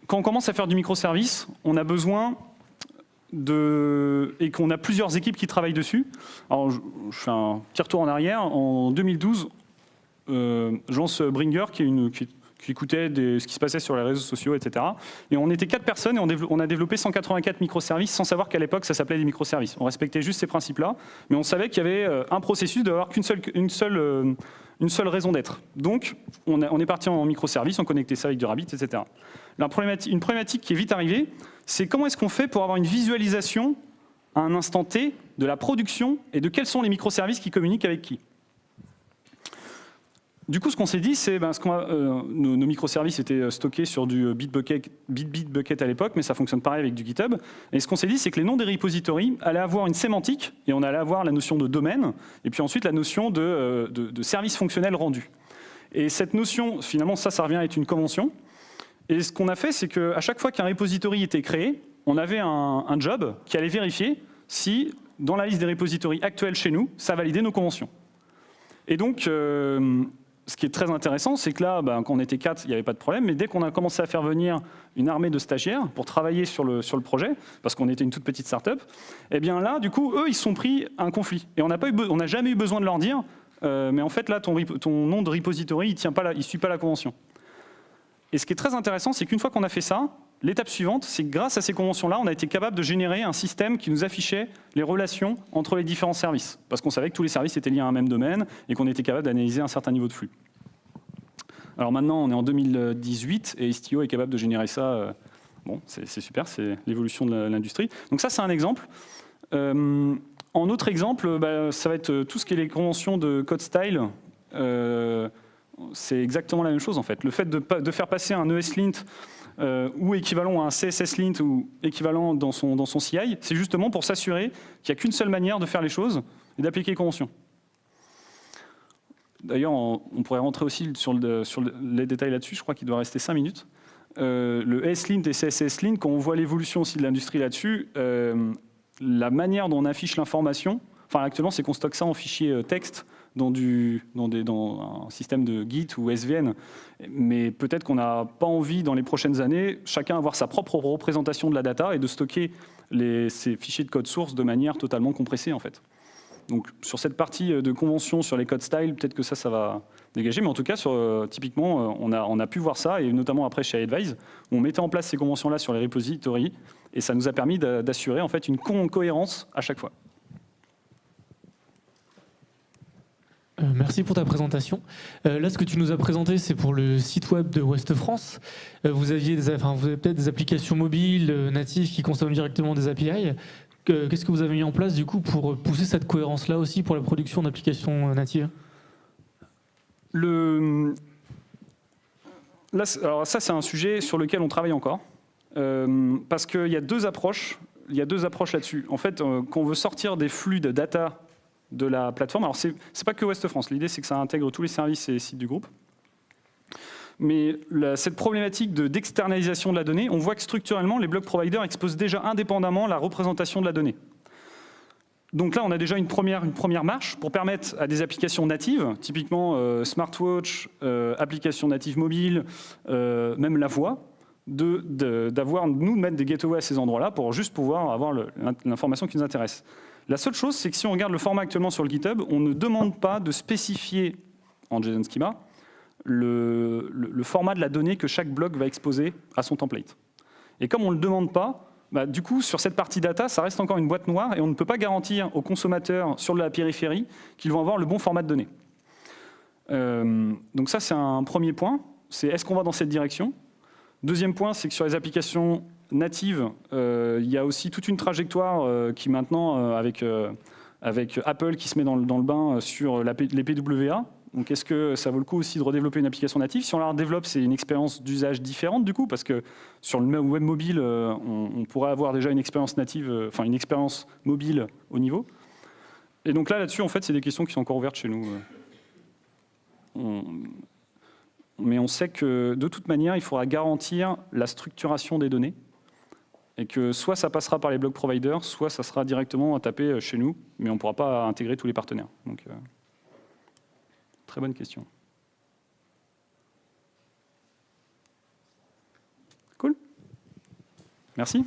quand on commence à faire du microservice, on a besoin et qu'on a plusieurs équipes qui travaillent dessus. Alors, je fais un petit retour en arrière. En 2012, Jean Bringer, qui écoutait ce qui se passait sur les réseaux sociaux, etc. Et on était 4 personnes et on a développé 184 microservices sans savoir qu'à l'époque, ça s'appelait des microservices. On respectait juste ces principes-là, mais on savait qu'il y avait un processus d'avoir qu'une seule raison d'être. Donc, on est parti en microservice, on connectait ça avec du Rabbit, etc. Une problématique qui est vite arrivée, c'est comment est-ce qu'on fait pour avoir une visualisation à un instant T de la production et de quels sont les microservices qui communiquent avec qui. Du coup, ce qu'on s'est dit, c'est nos microservices étaient stockés sur du Bitbucket à l'époque, mais ça fonctionne pareil avec du GitHub. Et ce qu'on s'est dit, c'est que les noms des repositories allaient avoir une sémantique, et on allait avoir la notion de domaine, et puis ensuite la notion de service fonctionnel rendu. Et cette notion, finalement, ça revient à être une convention. Et ce qu'on a fait, c'est qu'à chaque fois qu'un repository était créé, on avait un job qui allait vérifier si, dans la liste des repositories actuels chez nous, ça validait nos conventions. Et donc, ce qui est très intéressant, c'est que là, quand on était 4, il n'y avait pas de problème, mais dès qu'on a commencé à faire venir une armée de stagiaires pour travailler sur le projet, parce qu'on était une toute petite start-up, eh bien là, du coup, eux, ils se sont pris un conflit. Et on n'a jamais eu besoin de leur dire, mais en fait, là, ton nom de repository, il ne suit pas la convention. Et ce qui est très intéressant, c'est qu'une fois qu'on a fait ça, l'étape suivante, c'est que grâce à ces conventions-là, on a été capable de générer un système qui nous affichait les relations entre les différents services. Parce qu'on savait que tous les services étaient liés à un même domaine et qu'on était capable d'analyser un certain niveau de flux. Alors maintenant, on est en 2018 et Istio est capable de générer ça. Bon, c'est super, c'est l'évolution de l'industrie. Donc ça, c'est un exemple. En autre exemple, ça va être tout ce qui est les conventions de code style. c'est exactement la même chose en fait. Le fait de faire passer un ESLint ou équivalent à un CSSLint ou équivalent dans son CI, c'est justement pour s'assurer qu'il n'y a qu'une seule manière de faire les choses et d'appliquer les conventions. D'ailleurs, on pourrait rentrer aussi sur les détails là-dessus, je crois qu'il doit rester 5 minutes. Le ESLint et CSSLint, quand on voit l'évolution aussi de l'industrie là-dessus, la manière dont on affiche l'information, enfin actuellement c'est qu'on stocke ça en fichier texte dans un système de Git ou SVN, mais peut-être qu'on n'a pas envie dans les prochaines années, chacun avoir sa propre représentation de la data et de stocker ces fichiers de code source de manière totalement compressée en fait. Donc sur cette partie de convention sur les codes style, peut-être que ça va dégager, mais en tout cas, typiquement, on a pu voir ça, et notamment après chez iAdvise, où on mettait en place ces conventions-là sur les repositories, et ça nous a permis d'assurer en fait une cohérence à chaque fois. Merci pour ta présentation. Là, ce que tu nous as présenté, c'est pour le site web de Ouest France. Vous avez peut-être des applications mobiles natives qui consomment directement des API. Qu'est-ce que vous avez mis en place du coup pour pousser cette cohérence-là aussi pour la production d'applications natives ? Alors ça, c'est un sujet sur lequel on travaille encore. Parce qu'il y a deux approches. Il y a deux approches là-dessus. En fait, quand on veut sortir des flux de data de la plateforme, alors c'est pas que Ouest France. L'idée, c'est que ça intègre tous les services et les sites du groupe. Mais cette problématique d'externalisation de la donnée, on voit que structurellement, les block providers exposent déjà indépendamment la représentation de la donnée. Donc là, on a déjà une première marche pour permettre à des applications natives, typiquement smartwatch, applications natives mobiles, même la voix, nous mettre des gateways à ces endroits-là pour juste pouvoir avoir l'information qui nous intéresse. La seule chose, c'est que si on regarde le format actuellement sur le GitHub, on ne demande pas de spécifier en JSON Schema le format de la donnée que chaque bloc va exposer à son template. Et comme on ne le demande pas, du coup, sur cette partie data, ça reste encore une boîte noire et on ne peut pas garantir aux consommateurs sur la périphérie qu'ils vont avoir le bon format de données. Donc ça, c'est un premier point. C'est est-ce qu'on va dans cette direction? Deuxième point, c'est que sur les applications natives, il y a aussi toute une trajectoire qui maintenant, avec Apple qui se met dans le bain sur les PWA. Donc est-ce que ça vaut le coup aussi de redévelopper une application native? Si on la redéveloppe, c'est une expérience d'usage différente du coup, parce que sur le web mobile, on pourrait avoir déjà une expérience native, enfin une expérience mobile au niveau. Et donc là-dessus, en fait, c'est des questions qui sont encore ouvertes chez nous. Mais on sait que de toute manière, il faudra garantir la structuration des données. Et que soit ça passera par les block providers, soit ça sera directement à taper chez nous, mais on ne pourra pas intégrer tous les partenaires. Donc, très bonne question. Cool. Merci.